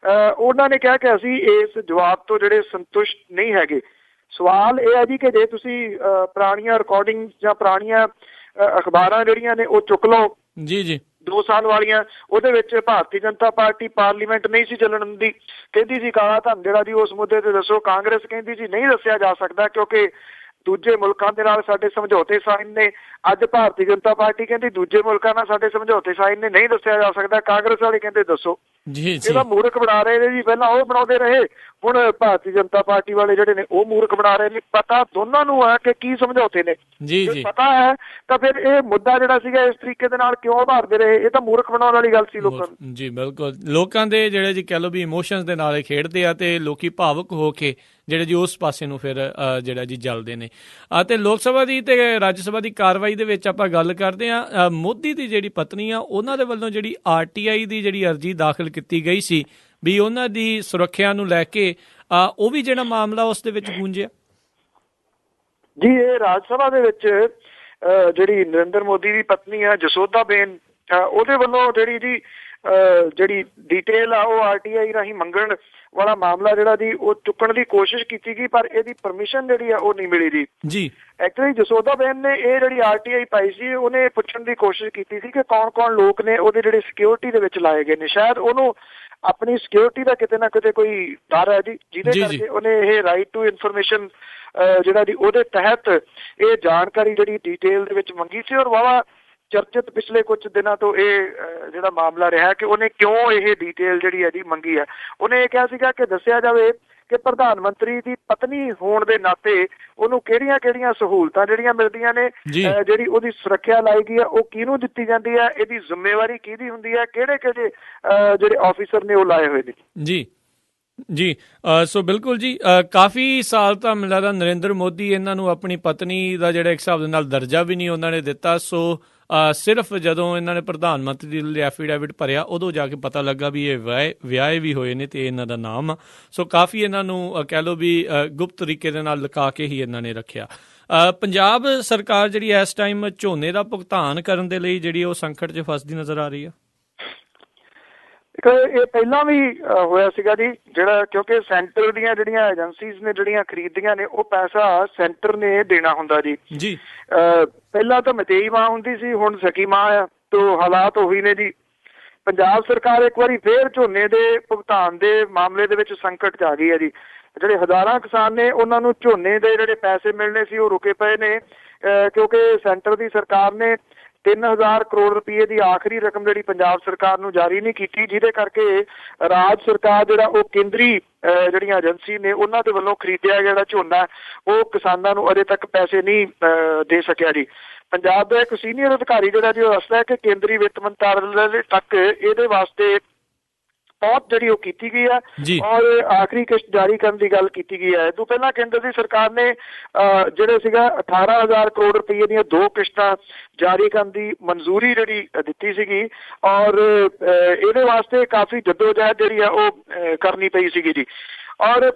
ਉਹਨਾਂ ਨੇ ਕਿਹਾ ਕਿ ਅਸੀਂ ਇਸ ਜਵਾਬ ਤੋਂ ਜਿਹੜੇ ਸੰਤੁਸ਼ਟ ਨਹੀਂ ਹੈਗੇ। ਸਵਾਲ ਇਹ ਹੈ ਜੀ ਕਿ ਜੇ ਤੁਸੀਂ ਪੁਰਾਣੀਆਂ ਰਿਕਾਰਡਿੰਗ ਜਾਂ ਪੁਰਾਣੀਆਂ ਅਖਬਾਰਾਂ ਜਿਹੜੀਆਂ ਨੇ ਉਹ ਚੁੱਕ ਲਓ ਜੀ 2 ਸਾਲ ਵਾਲੀਆਂ, ਉਹਦੇ ਵਿੱਚ ਭਾਰਤੀ ਜਨਤਾ ਪਾਰਟੀ ਪਾਰਲੀਮੈਂਟ ਨਹੀਂ ਸੀ ਚੱਲਣ ਦਿੰਦੀ, ਕਹਿੰਦੀ ਸੀ ਕਾਲਾ ਧਨ ਜਿਹੜਾ ਜੀ ਉਸ ਮੁੱਦੇ ਤੇ ਦੱਸੋ। ਕਾਂਗਰਸ ਕਹਿੰਦੀ ਜੀ ਨਹੀਂ ਦੱਸਿਆ ਜਾ ਸਕਦਾ ਕਿਉਂਕਿ ਦੂਜੇ ਮੁਲਕਾਂ ਦੇ ਨਾਲ ਸਾਡੇ ਸਮਝੌਤੇ ਸਾਈਨ ਨੇ। ਅੱਜ ਭਾਰਤੀ ਜਨਤਾ ਪਾਰਟੀ ਕਹਿੰਦੀ ਦੂਜੇ ਮੁਲਕਾਂ ਨਾਲ ਸਾਡੇ ਸਮਝੌਤੇ ਸਾਈਨ ਨੇ, ਨਹੀਂ ਦੱਸਿਆ ਜਾ ਸਕਦਾ। ਕਾਂਗਰਸ ਵਾਲੇ ਕਹਿੰਦੇ ਦੱਸੋ। ਇਹਦਾ ਮੂਰਖ ਬਣਾ ਰਹੇ ਨੇ ਜੀ। ਪਹਿਲਾਂ ਉਹ ਬਣਾਉਂਦੇ ਰਹੇ, ਹੁਣ ਭਾਰਤੀ ਜਨਤਾ ਪਾਰਟੀ ਵਾਲੇ ਜਿਹੜੇ ਨੇ ਉਹ ਮੂਰਖ ਬਣਾ ਰਹੇ ਨੇ। ਪਤਾ ਦੋਨਾਂ ਨੂੰ ਹੈ ਕਿ ਕੀ ਸਮਝੌਤੇ ਨੇ, ਜੇ ਪਤਾ ਹੈ ਤਾਂ ਫਿਰ ਇਹ ਮੁੱਦਾ ਜਿਹੜਾ ਸੀਗਾ ਇਸ ਤਰੀਕੇ ਦੇ ਨਾਲ ਕਿਉਂ ਉਭਾਰਦੇ ਰਹੇ। ਇਹ ਤਾਂ ਮੂਰਖ ਬਣਾਉਣ ਵਾਲੀ ਗੱਲ ਸੀ ਲੋਕਾਂ ਨੂੰ ਜੀ। ਬਿਲਕੁਲ, ਲੋਕਾਂ ਦੇ ਜਿਹੜੇ ਜੀ ਕਹਿ ਲਓ ਵੀ ਇਮੋਸ਼ਨਸ ਦੇ ਨਾਲ ਖੇਡਦੇ ਆ ਤੇ ਲੋਕੀ ਭਾਵੁਕ ਹੋ ਕੇ ਜਿਹੜੇ ਜੀ ਉਸ ਪਾਸੇ ਨੂੰ ਫਿਰ ਜਿਹੜਾ ਜੀ ਚੱਲਦੇ ਨੇ। ਅਤੇ ਲੋਕ ਸਭਾ ਦੀ ਤੇ ਰਾਜ ਸਭਾ ਦੀ ਕਾਰਵਾਈ ਦੇ ਵਿੱਚ ਆਪਾਂ ਗੱਲ ਕਰਦੇ ਹਾਂ, ਮੋਦੀ ਦੀ ਜਿਹੜੀ ਪਤਨੀ ਆ ਉਹਨਾਂ ਦੇ ਵੱਲੋਂ ਜਿਹੜੀ RTI ਦੀ ਜਿਹੜੀ ਅਰਜ਼ੀ ਦਾਖਲ ਕੀਤੀ ਗਈ ਸੀ ਵੀ ਉਹਨਾਂ ਦੀ ਸੁਰੱਖਿਆ ਨੂੰ ਲੈ ਕੇ, ਉਹ ਵੀ ਜਿਹੜਾ ਮਾਮਲਾ ਉਸ ਦੇ ਵਿੱਚ ਗੂੰਜਿਆ ਜੀ। ਇਹ ਰਾਜ ਸਭਾ ਦੇ ਵਿੱਚ ਜਿਹੜੀ ਨਰਿੰਦਰ ਮੋਦੀ ਦੀ ਪਤਨੀ ਆ ਜਸੋਦਾਬੇਨ ਉਹਦੇ ਵੱਲੋਂ ਜਿਹੜੀ ਡਿਟੇਲ ਆ ਉਹ RTI ਰਾਹੀਂ ਮੰਗਣ ਵਾਲਾ ਮਾਮਲਾ ਜਿਹੜਾ ਜੀ ਉਹ ਚੁੱਕਣ ਦੀ ਕੋਸ਼ਿਸ਼ ਕੀਤੀ ਗਈ, ਪਰ ਇਹਦੀ ਪਰਮਿਸ਼ਨ ਜਿਹੜੀ ਆ ਉਹ ਨਹੀਂ ਮਿਲੀ ਜੀ। ਐਕਚੁਅਲੀ ਜਸੋਦਾਬੇਨ ਨੇ ਇਹ ਜਿਹੜੀ RTI ਪਾਈ ਸੀ, ਉਹਨੇ ਪੁੱਛਣ ਦੀ ਕੋਸ਼ਿਸ਼ ਕੀਤੀ ਸੀ ਕਿ ਕੌਣ ਲੋਕ ਨੇ ਉਹਦੇ ਜਿਹੜੇ ਸਿਕਿਉਰਿਟੀ ਦੇ ਵਿੱਚ ਲਾਏ ਗਏ ਨੇ। ਸ਼ਾਇਦ ਉਹਨੂੰ ਆਪਣੀ ਸਿਕਿਉਰਿਟੀ ਦਾ ਕਿਤੇ ਨਾ ਕਿਤੇ ਕੋਈ ਡਰ ਹੈ ਜੀ, ਜਿਹਦੇ ਕਰਕੇ ਉਹਨੇ ਇਹ ਰਾਈਟ ਟੂ ਇਨਫੋਰਮੇਸ਼ਨ ਜਿਹੜਾ ਜੀ ਉਹਦੇ ਤਹਿਤ ਇਹ ਜਾਣਕਾਰੀ ਜਿਹੜੀ ਡਿਟੇਲ ਦੇ ਵਿੱਚ ਮੰਗੀ ਸੀ। ਔਰ ਵਾਵਾ ਚਰਚਿਤ ਪਿਛਲੇ ਕੁਝ ਦਿਨਾਂ ਤੋਂ ਇਹ ਜਿਹੜਾ ਮਾਮਲਾ ਰਿਹਾ ਕਿ ਉਹਨੇ ਕਿਉਂ ਇਹ ਡਿਟੇਲ ਜਿਹੜੀ ਹੈ ਜੀ ਮੰਗੀ ਹੈ। ਉਹਨੇ ਇਹ ਕਿਹਾ ਸੀਗਾ ਕਿ ਦੱਸਿਆ ਜਾਵੇ ਕਿ ਪ੍ਰਧਾਨ ਮੰਤਰੀ ਦੀ ਪਤਨੀ ਹੋਣ ਦੇ ਨਾਤੇ ਉਹਨੂੰ ਕਿਹੜੀਆਂ ਸਹੂਲਤਾਂ ਜਿਹੜੀਆਂ ਮਿਲਦੀਆਂ ਨੇ, ਜਿਹੜੀ ਉਹਦੀ ਸੁਰੱਖਿਆ ਲਾਈ ਗਈ ਹੈ ਉਹ ਕਿਹਨੂੰ ਦਿੱਤੀ ਜਾਂਦੀ ਹੈ, ਇਹਦੀ ਜ਼ਿੰਮੇਵਾਰੀ ਕਿਹਦੀ ਹੁੰਦੀ ਹੈ, ਕਿਹੜੇ ਜਿਹੜੇ ਆਫਿਸਰ ਨੇ ਉਹ ਲਾਏ ਹੋਏ ਨੇ। ਜੀ ਸੋ ਬਿਲਕੁਲ ਜੀ, ਕਾਫੀ ਸਾਲ ਤਾਂ ਮੈਨੂੰ ਲੱਗਦਾ ਨਰਿੰਦਰ ਮੋਦੀ ਇਹਨਾਂ ਨੂੰ ਆਪਣੀ ਪਤਨੀ ਦਾ ਜਿਹੜਾ ਇੱਕ ਹਿਸਾਬ ਦੇ ਨਾਲ ਦਰਜਾ ਵੀ ਨਹੀਂ ਉਹਨਾਂ ਨੇ ਦਿੱਤਾ। ਸੋ ਸਿਰਫ ਜਦੋਂ ਇਹਨਾਂ ਨੇ ਪ੍ਰਧਾਨ ਮੰਤਰੀ ਦੇ ਲਈ ਐਫੀਡੇਵਿਟ ਭਰਿਆ ਉਦੋਂ ਜਾ ਕੇ ਪਤਾ ਲੱਗਾ ਵੀ ਇਹ ਵਿਆਹੇ ਵੀ ਹੋਏ ਨੇ ਤੇ ਇਹਨਾਂ ਦਾ ਨਾਮ ਆ। ਸੋ ਕਾਫੀ ਇਹਨਾਂ ਨੂੰ ਕਹਿ ਲਓ ਵੀ ਗੁਪਤ ਤਰੀਕੇ ਦੇ ਨਾਲ ਲੁਕਾ ਕੇ ਹੀ ਇਹਨਾਂ ਨੇ ਰੱਖਿਆ। ਪੰਜਾਬ ਸਰਕਾਰ ਜਿਹੜੀ ਇਸ ਟਾਈਮ ਝੋਨੇ ਦਾ ਭੁਗਤਾਨ ਕਰਨ ਦੇ ਲਈ ਜਿਹੜੀ ਉਹ ਸੰਕਟ 'ਚ ਫਸਦੀ ਨਜ਼ਰ ਆ ਰਹੀ ਆ। ਇਹ ਪਹਿਲਾਂ ਵੀ ਹੋਇਆ ਸੀਗਾ ਜੀ, ਜਿਹੜਾ ਕਿਉਂਕਿ ਸੈਂਟਰ ਦੀਆਂ ਜਿਹੜੀਆਂ ਏਜੰਸੀਜ਼ ਨੇ ਜਿਹੜੀਆਂ ਖਰੀਦੀਆਂ ਨੇ ਉਹ ਪੈਸਾ ਸੈਂਟਰ ਨੇ ਦੇਣਾ ਹੁੰਦਾ ਜੀ। ਪਹਿਲਾਂ ਤਾਂ ਮਤੇਈ ਮਾਂ ਹੁੰਦੀ ਸੀ, ਹੁਣ ਸਕੀ ਮਾਂ ਆ, ਤੋਂ ਹਾਲਾਤ ਉਹੀ ਨੇ ਜੀ। ਪੰਜਾਬ ਸਰਕਾਰ ਇੱਕ ਵਾਰੀ ਫੇਰ ਝੋਨੇ ਦੇ ਭੁਗਤਾਨ ਦੇ ਮਾਮਲੇ ਦੇ ਵਿੱਚ ਸੰਕਟ 'ਚ ਆ ਗਈ ਹੈ ਜੀ। ਜਿਹੜੇ ਹਜ਼ਾਰਾਂ ਕਿਸਾਨ ਨੇ ਉਹਨਾਂ ਨੂੰ ਝੋਨੇ ਦੇ ਜਿਹੜੇ ਪੈਸੇ ਮਿਲਣੇ ਸੀ ਉਹ ਰੁਕੇ ਪਏ ਨੇ, ਕਿਉਂਕਿ ਸੈਂਟਰ ਦੀ ਸਰਕਾਰ ਨੇ 3000 ਕਰੋੜ ਰੁਪਏ ਦੀ ਆਖਰੀ ਰਕਮ ਜਿਹੜੀ ਪੰਜਾਬ ਸਰਕਾਰ ਨੂੰ ਜਾਰੀ ਨਹੀਂ ਕੀਤੀ, ਜਿਹਦੇ ਕਰਕੇ ਰਾਜ ਸਰਕਾਰ ਜਿਹੜਾ ਉਹ ਕੇਂਦਰੀ ਜਿਹੜੀਆਂ ਏਜੰਸੀ ਨੇ ਉਹਨਾਂ ਦੇ ਵੱਲੋਂ ਖਰੀਦਿਆ ਜਿਹੜਾ ਝੋਨਾ ਉਹ ਕਿਸਾਨਾਂ ਨੂੰ ਅਜੇ ਤੱਕ ਪੈਸੇ ਨਹੀਂ ਦੇ ਸਕਿਆ ਜੀ। ਪੰਜਾਬ ਦਾ ਇੱਕ ਸੀਨੀਅਰ ਅਧਿਕਾਰੀ ਜਿਹੜਾ ਜੀ ਉਹ ਦੱਸਦਾ ਹੈ ਕਿ ਕੇਂਦਰੀ ਵਿੱਤ ਮੰਤਰਾਲੇ ਤੱਕ ਇਹਦੇ ਵਾਸਤੇ ਪਹੁੰਚ ਜਿਹੜੀ ਉਹ ਕੀਤੀ ਗਈ ਹੈ ਔਰ ਆਖਰੀ ਕਿਸ਼ਤ ਜਾਰੀ ਕਰਨ ਦੀ ਗੱਲ ਕੀਤੀ ਗਈ ਹੈ। ਇਹ ਤੋਂ ਪਹਿਲਾਂ ਕੇਂਦਰ ਦੀ ਸਰਕਾਰ ਨੇ ਜਿਹੜੇ ਸੀਗਾ 18000 ਕਰੋੜ ਰੁਪਏ ਦੀਆਂ 2 ਕਿਸ਼ਤਾਂ ਜਾਰੀ ਕਰਨ ਦੀ ਮਨਜ਼ੂਰੀ ਜਿਹੜੀ ਦਿੱਤੀ ਸੀਗੀ ਔਰ ਇਹਦੇ ਵਾਸਤੇ ਕਾਫੀ ਜੱਦੋਜਹਿਦ ਜਿਹੜੀ ਆ ਉਹ ਕਰਨੀ ਪਈ ਸੀਗੀ ਜੀ। ਔਰ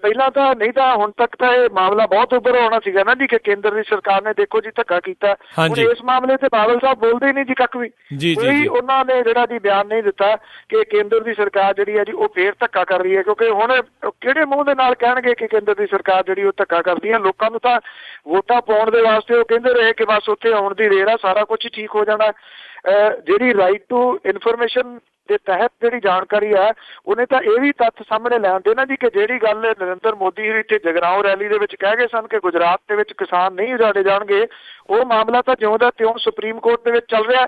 ਪਹਿਲਾਂ ਤਾਂ ਨਹੀਂ ਤਾਂ ਹੁਣ ਤੱਕ ਤਾਂ ਇਹ ਮਾਮਲਾ ਬਹੁਤ ਉੱਭਰ ਆਉਣਾ ਸੀਗਾ ਨਾ ਜੀ ਕਿ ਕੇਂਦਰ ਦੀ ਸਰਕਾਰ ਨੇ ਦੇਖੋ ਜੀ ਧੱਕਾ ਕੀਤਾ। ਹੁਣ ਇਸ ਮਾਮਲੇ ਤੇ ਬਾਦਲ ਸਾਹਿਬ ਬੋਲਦੇ ਨਹੀਂ ਜੀ ਕੱਖ ਵੀ, ਕੋਈ ਉਹਨਾਂ ਨੇ ਜਿਹੜਾ ਜੀ ਬਿਆਨ ਨਹੀਂ ਦਿੱਤਾ ਕਿ ਕੇਂਦਰ ਦੀ ਸਰਕਾਰ ਜਿਹੜੀ ਹੈ ਜੀ ਉਹ ਫੇਰ ਧੱਕਾ ਕਰ ਰਹੀ ਹੈ, ਕਿਉਂਕਿ ਹੁਣ ਕਿਹੜੇ ਮੂੰਹ ਦੇ ਨਾਲ ਕਹਿਣਗੇ ਕਿ ਕੇਂਦਰ ਦੀ ਸਰਕਾਰ ਜਿਹੜੀ ਉਹ ਧੱਕਾ ਕਰਦੀ ਹੈ। ਲੋਕਾਂ ਨੂੰ ਤਾਂ ਵੋਟਾਂ ਪਾਉਣ ਦੇ ਵਾਸਤੇ ਉਹ ਕਹਿੰਦੇ ਰਹੇ ਕਿ ਬਸ ਉੱਥੇ ਆਉਣ ਦੀ ਦੇਰ ਆ, ਸਾਰਾ ਕੁਝ ਠੀਕ ਹੋ ਜਾਣਾ। ਜਿਹੜੀ ਰਾਈਟ ਟੂ ਇਨਫੋਰਮੇਸ਼ਨ ਦੇ ਤਹਿਤ ਜਿਹੜੀ ਜਾਣਕਾਰੀ ਆ ਉਹਨੇ ਤਾਂ ਇਹ ਵੀ ਤੱਥ ਸਾਹਮਣੇ ਲਿਆਂਦੇ ਨਾ ਜੀ ਕਿ ਜਿਹੜੀ ਗੱਲ ਨਰਿੰਦਰ ਮੋਦੀ ਇੱਥੇ ਜਗਰਾਉਂ ਰੈਲੀ ਦੇ ਵਿੱਚ ਕਹਿ ਗਏ ਸਨ ਕਿ ਗੁਜਰਾਤ ਦੇ ਵਿੱਚ ਕਿਸਾਨ ਨਹੀਂ ਉਜਾੜੇ ਜਾਣਗੇ, ਉਹ ਮਾਮਲਾ ਤਾਂ ਜਿਉਂ ਦਾ ਤਿਉਂ ਸੁਪਰੀਮ ਕੋਰਟ ਦੇ ਵਿੱਚ ਚੱਲ ਰਿਹਾ।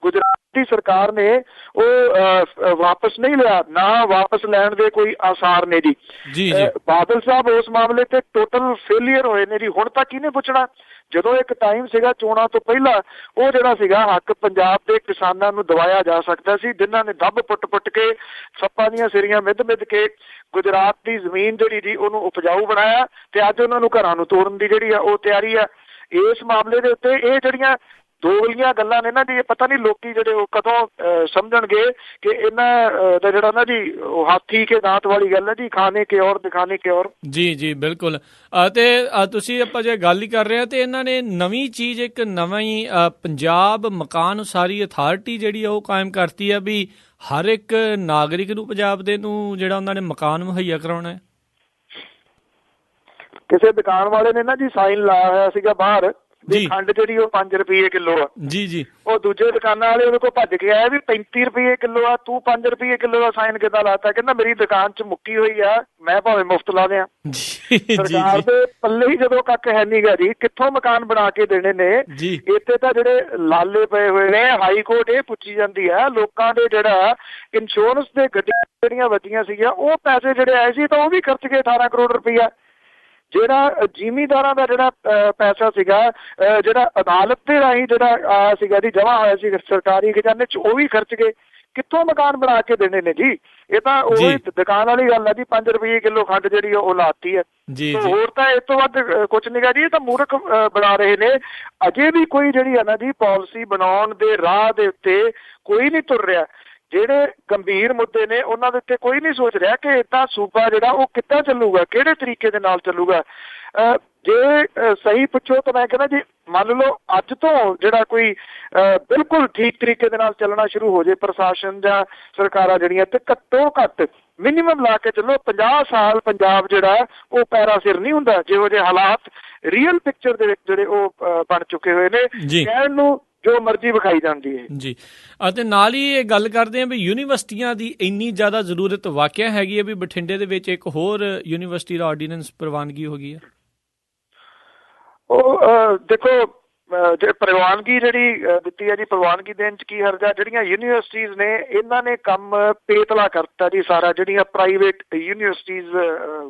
ਗੁਜਰਾਤ ਦੀ ਸਰਕਾਰ ਨੇ ਉਹ ਵਾਪਸ ਨਹੀਂ ਲਿਆ, ਨਾ ਵਾਪਸ ਲੈਣ ਦੇ ਕੋਈ ਆਸਾਰ ਨੇ ਜੀ। ਬਾਦਲ ਸਾਹਿਬ ਉਸ ਮਾਮਲੇ ਤੇ ਟੋਟਲ ਫੇਲੀਅਰ ਹੋਏ ਨੇ ਜੀ। ਹੁਣ ਤੱਕ ਕਿਹਨੇ ਪੁੱਛਣਾ? ਜਦੋਂ ਇੱਕ ਟਾਈਮ ਸੀਗਾ ਚੋਣਾਂ ਤੋਂ ਪਹਿਲਾਂ ਉਹ ਜਿਹੜਾ ਸੀਗਾ ਹੱਕ ਪੰਜਾਬ ਦੇ ਕਿਸਾਨਾਂ ਨੂੰ ਦਵਾਇਆ ਜਾ ਸਕਦਾ ਸੀ, ਜਿਨ੍ਹਾਂ ਨੇ ਦੱਬ ਪੁੱਟ ਕੇ ਸੱਪਾਂ ਦੀਆਂ ਸਿਰੀਆਂ ਮਿੱਧ ਕੇ ਗੁਜਰਾਤ ਦੀ ਜ਼ਮੀਨ ਜਿਹੜੀ ਜੀ ਉਹਨੂੰ ਉਪਜਾਊ ਬਣਾਇਆ ਤੇ ਅੱਜ ਉਹਨਾਂ ਨੂੰ ਘਰਾਂ ਨੂੰ ਤੋੜਨ ਦੀ ਜਿਹੜੀ ਆ ਉਹ ਤਿਆਰੀ ਆ। ਇਸ ਮਾਮਲੇ ਦੇ ਉੱਤੇ ਇਹ ਜਿਹੜੀਆਂ ਦੋਗਲੀਆਂ ਗੱਲਾਂ ਨੇ ਨਾ ਜੀ, ਇਹ ਪਤਾ ਨਹੀਂ ਲੋਕੀ ਜਿਹੜੇ ਉਹ ਕਦੋਂ ਸਮਝਣਗੇ ਕਿ ਇਹਨਾਂ ਦਾ ਜਿਹੜਾ ਨਾ ਜੀ ਉਹ ਹਾਥੀ ਕੇ ਦਾਂਤ ਵਾਲੀ ਗੱਲ ਹੈ ਜੀ, ਖਾਣੇ ਕੇ ਔਰ ਦਿਖਾਣੇ ਕੇ ਔਰ। ਜੀ ਬਿਲਕੁਲ। ਤੇ ਤੁਸੀਂ ਆਪਾਂ ਜੇ ਗੱਲ ਹੀ ਕਰ ਰਹੇ ਹਾਂ ਤੇ ਇਹਨਾਂ ਨੇ ਨਵੀਂ ਚੀਜ਼ ਇੱਕ ਨਵੀਂ ਪੰਜਾਬ ਮਕਾਨ ਉਸਾਰੀ ਅਥਾਰਟੀ ਜਿਹੜੀ ਉਹ ਕਾਇਮ ਕਰਤੀ ਆ ਵੀ ਹਰ ਇੱਕ ਨਾਗਰਿਕ ਨੂੰ ਪੰਜਾਬ ਦੇ ਨੂੰ ਜਿਹੜਾ ਉਹਨਾਂ ਨੇ ਮਕਾਨ ਮੁਹੱਈਆ ਕਰਾਉਣਾ ਹੈ। ਕਿਸੇ ਦੁਕਾਨ ਵਾਲੇ ਨੇ ਨਾ ਜੀ ਸਾਈਨ ਲਾਇਆ ਹੋਇਆ ਸੀਗਾ ਬਾਹਰ ਵੀ ਖੰਡ ਜਿਹੜੀ ਉਹ 5 ਰੁਪਏ ਕਿਲੋ ਆ। ਉਹ ਦੂਜੇ ਦੁਕਾਨਾਂ ਵਾਲੇ ਉਹਦੇ ਕੋਲ ਭੱਜ ਕੇ ਆਇਆ ਵੀ 35 ਰੁਪਏ ਕਿਲੋ ਆ, ਤੂੰ 5 ਰੁਪਏ ਕਿਲੋ ਦਾ ਸਾਈਨ ਕਿੱਦਾਂ ਲਾਤਾ? ਕਹਿੰਦਾ ਮੇਰੀ ਦੁਕਾਨ 'ਚ ਮੁੱਕੀ ਹੋਈ ਆ, ਮੈਂ ਭਾਵੇਂ ਮੁਫ਼ਤ ਲਾ ਦਿਆਂ। ਸਰਕਾਰ ਦੇ ਪੱਲੇ ਹੀ ਜਦੋਂ ਕੱਖ ਹੈ ਨੀ ਗਾ ਜੀ, ਕਿੱਥੋਂ ਮਕਾਨ ਬਣਾ ਕੇ ਦੇਣੇ ਨੇ? ਇੱਥੇ ਤਾਂ ਜਿਹੜੇ ਲਾਲੇ ਪਏ ਹੋਏ ਨੇ, ਹਾਈ ਕੋਰਟ ਇਹ ਪੁੱਛੀ ਜਾਂਦੀ ਆ ਲੋਕਾਂ ਦੇ ਜਿਹੜਾ ਇੰਸ਼ੋਰੈਂਸ ਦੇ ਗੱਡੀਆਂ ਜਿਹੜੀਆਂ ਵੱਜੀਆਂ ਸੀਗੀਆਂ ਉਹ ਪੈਸੇ ਜਿਹੜੇ ਆਏ ਸੀ ਤਾਂ ਉਹ ਵੀ ਖਰਚ ਗਏ 18 ਕਰੋੜ ਰੁਪਇਆ। ਜਿਹੜਾ ਜ਼ਿਮੀਂਦਾਰਾਂ ਦਾ ਜਿਹੜਾ ਪੈਸਾ ਸੀਗਾ ਜਿਹੜਾ ਅਦਾਲਤ ਦੇ ਰਾਹੀਂ ਜਿਹੜਾ ਆਇਆ ਸੀਗਾ ਜੀ ਜਮ੍ਹਾਂ ਹੋਇਆ ਸੀ ਸਰਕਾਰੀ ਖਜ਼ਾਨੇ 'ਚ, ਉਹ ਵੀ ਖਰਚ ਗਏ। ਕਿੱਥੋਂ ਮਕਾਨ ਬਣਾ ਕੇ ਦੇਣੇ ਨੇ ਜੀ? ਇਹ ਤਾਂ ਉਹੀ ਦੁਕਾਨ ਵਾਲੀ ਗੱਲ ਹੈ ਜੀ, 5 ਰੁਪਏ ਕਿਲੋ ਖੰਡ ਜਿਹੜੀ ਉਹ ਲਾਤੀ ਹੈ। ਹੋਰ ਤਾਂ ਇਸ ਤੋਂ ਵੱਧ ਕੁਛ ਨੀ ਗਾ ਜੀ। ਇਹ ਤਾਂ ਮੂਰਖ ਬਣਾ ਰਹੇ ਨੇ। ਅਜੇ ਵੀ ਕੋਈ ਜਿਹੜੀ ਹੈ ਨਾ ਜੀ ਪਾਲਿਸੀ ਬਣਾਉਣ ਦੇ ਰਾਹ ਦੇ ਉੱਤੇ ਕੋਈ ਨਹੀਂ ਤੁਰ ਰਿਹਾ। ਜਿਹੜੇ ਗੰਭੀਰ ਮੁੱਦੇ ਨੇ ਉਹਨਾਂ ਦੇ ਉੱਤੇ ਕੋਈ ਨਹੀਂ ਸੋਚ ਰਿਹਾ ਕਿ ਏਦਾਂ ਸੂਬਾ ਜਿਹੜਾ ਉਹ ਕਿੱਦਾਂ ਚੱਲੂਗਾ, ਕਿਹੜੇ ਤਰੀਕੇ ਦੇ ਨਾਲ ਚੱਲੂਗਾ। ਜੇ ਸਹੀ ਪੁੱਛੋ ਤਾਂ ਮੈਂ ਕਹਿੰਦਾ ਜੀ ਮੰਨ ਲਓ ਅੱਜ ਤੋਂ ਜਿਹੜਾ ਕੋਈ ਬਿਲਕੁਲ ਠੀਕ ਤਰੀਕੇ ਦੇ ਨਾਲ ਚੱਲਣਾ ਸ਼ੁਰੂ ਹੋ ਜੇ ਪ੍ਰਸ਼ਾਸਨ ਜਾਂ ਸਰਕਾਰਾਂ ਜਿਹੜੀਆਂ, ਤੇ ਘੱਟੋ ਘੱਟ ਮਿਨੀਮਮ ਲਾ ਕੇ ਚੱਲੋ 50 ਸਾਲ ਪੰਜਾਬ ਜਿਹੜਾ ਉਹ ਪੈਰਾ ਸਿਰ ਨਹੀਂ ਹੁੰਦਾ। ਜਿਹੋ ਜਿਹੇ ਹਾਲਾਤ ਰੀਅਲ ਪਿਕਚਰ ਦੇ ਵਿੱਚ ਜਿਹੜੇ ਉਹ ਬਣ ਚੁੱਕੇ ਹੋਏ ਨੇ, ਕਹਿਣ ਨੂੰ ਜੋ ਮਰਜ਼ੀ ਵਿਖਾਈ ਜਾਂਦੀ ਹੈ ਜੀ। ਅਤੇ ਨਾਲ ਹੀ ਇਹ ਗੱਲ ਕਰਦੇ ਹਾਂ ਵੀ ਯੂਨੀਵਰਸਿਟੀਆਂ ਦੀ ਇੰਨੀ ਜ਼ਿਆਦਾ ਜ਼ਰੂਰਤ ਵਾਕਿਆ ਹੈਗੀ ਹੈ ਵੀ ਬਠਿੰਡੇ ਦੇ ਵਿੱਚ ਇੱਕ ਹੋਰ ਯੂਨੀਵਰਸਿਟੀ ਦਾ ਆਰਡੀਨੈਂਸ ਪ੍ਰਵਾਨਗੀ ਹੋ ਗਈ ਹੈ। ਉਹ ਦੇਖੋ ਜੇ ਪ੍ਰਵਾਨਗੀ ਜਿਹੜੀ ਦਿੱਤੀ ਹੈ ਜੀ, ਪ੍ਰਵਾਨਗੀ ਦੇਣ 'ਚ ਕੀ ਹਰਜ ਹੈ। ਜਿਹੜੀਆਂ ਯੂਨੀਵਰਸਿਟੀਜ਼ ਨੇ ਇਹਨਾਂ ਨੇ ਕੰਮ ਪੇਤਲਾ ਕਰਤਾ ਜੀ ਸਾਰਾ। ਜਿਹੜੀਆਂ ਪ੍ਰਾਈਵੇਟ ਯੂਨੀਵਰਸਿਟੀਜ਼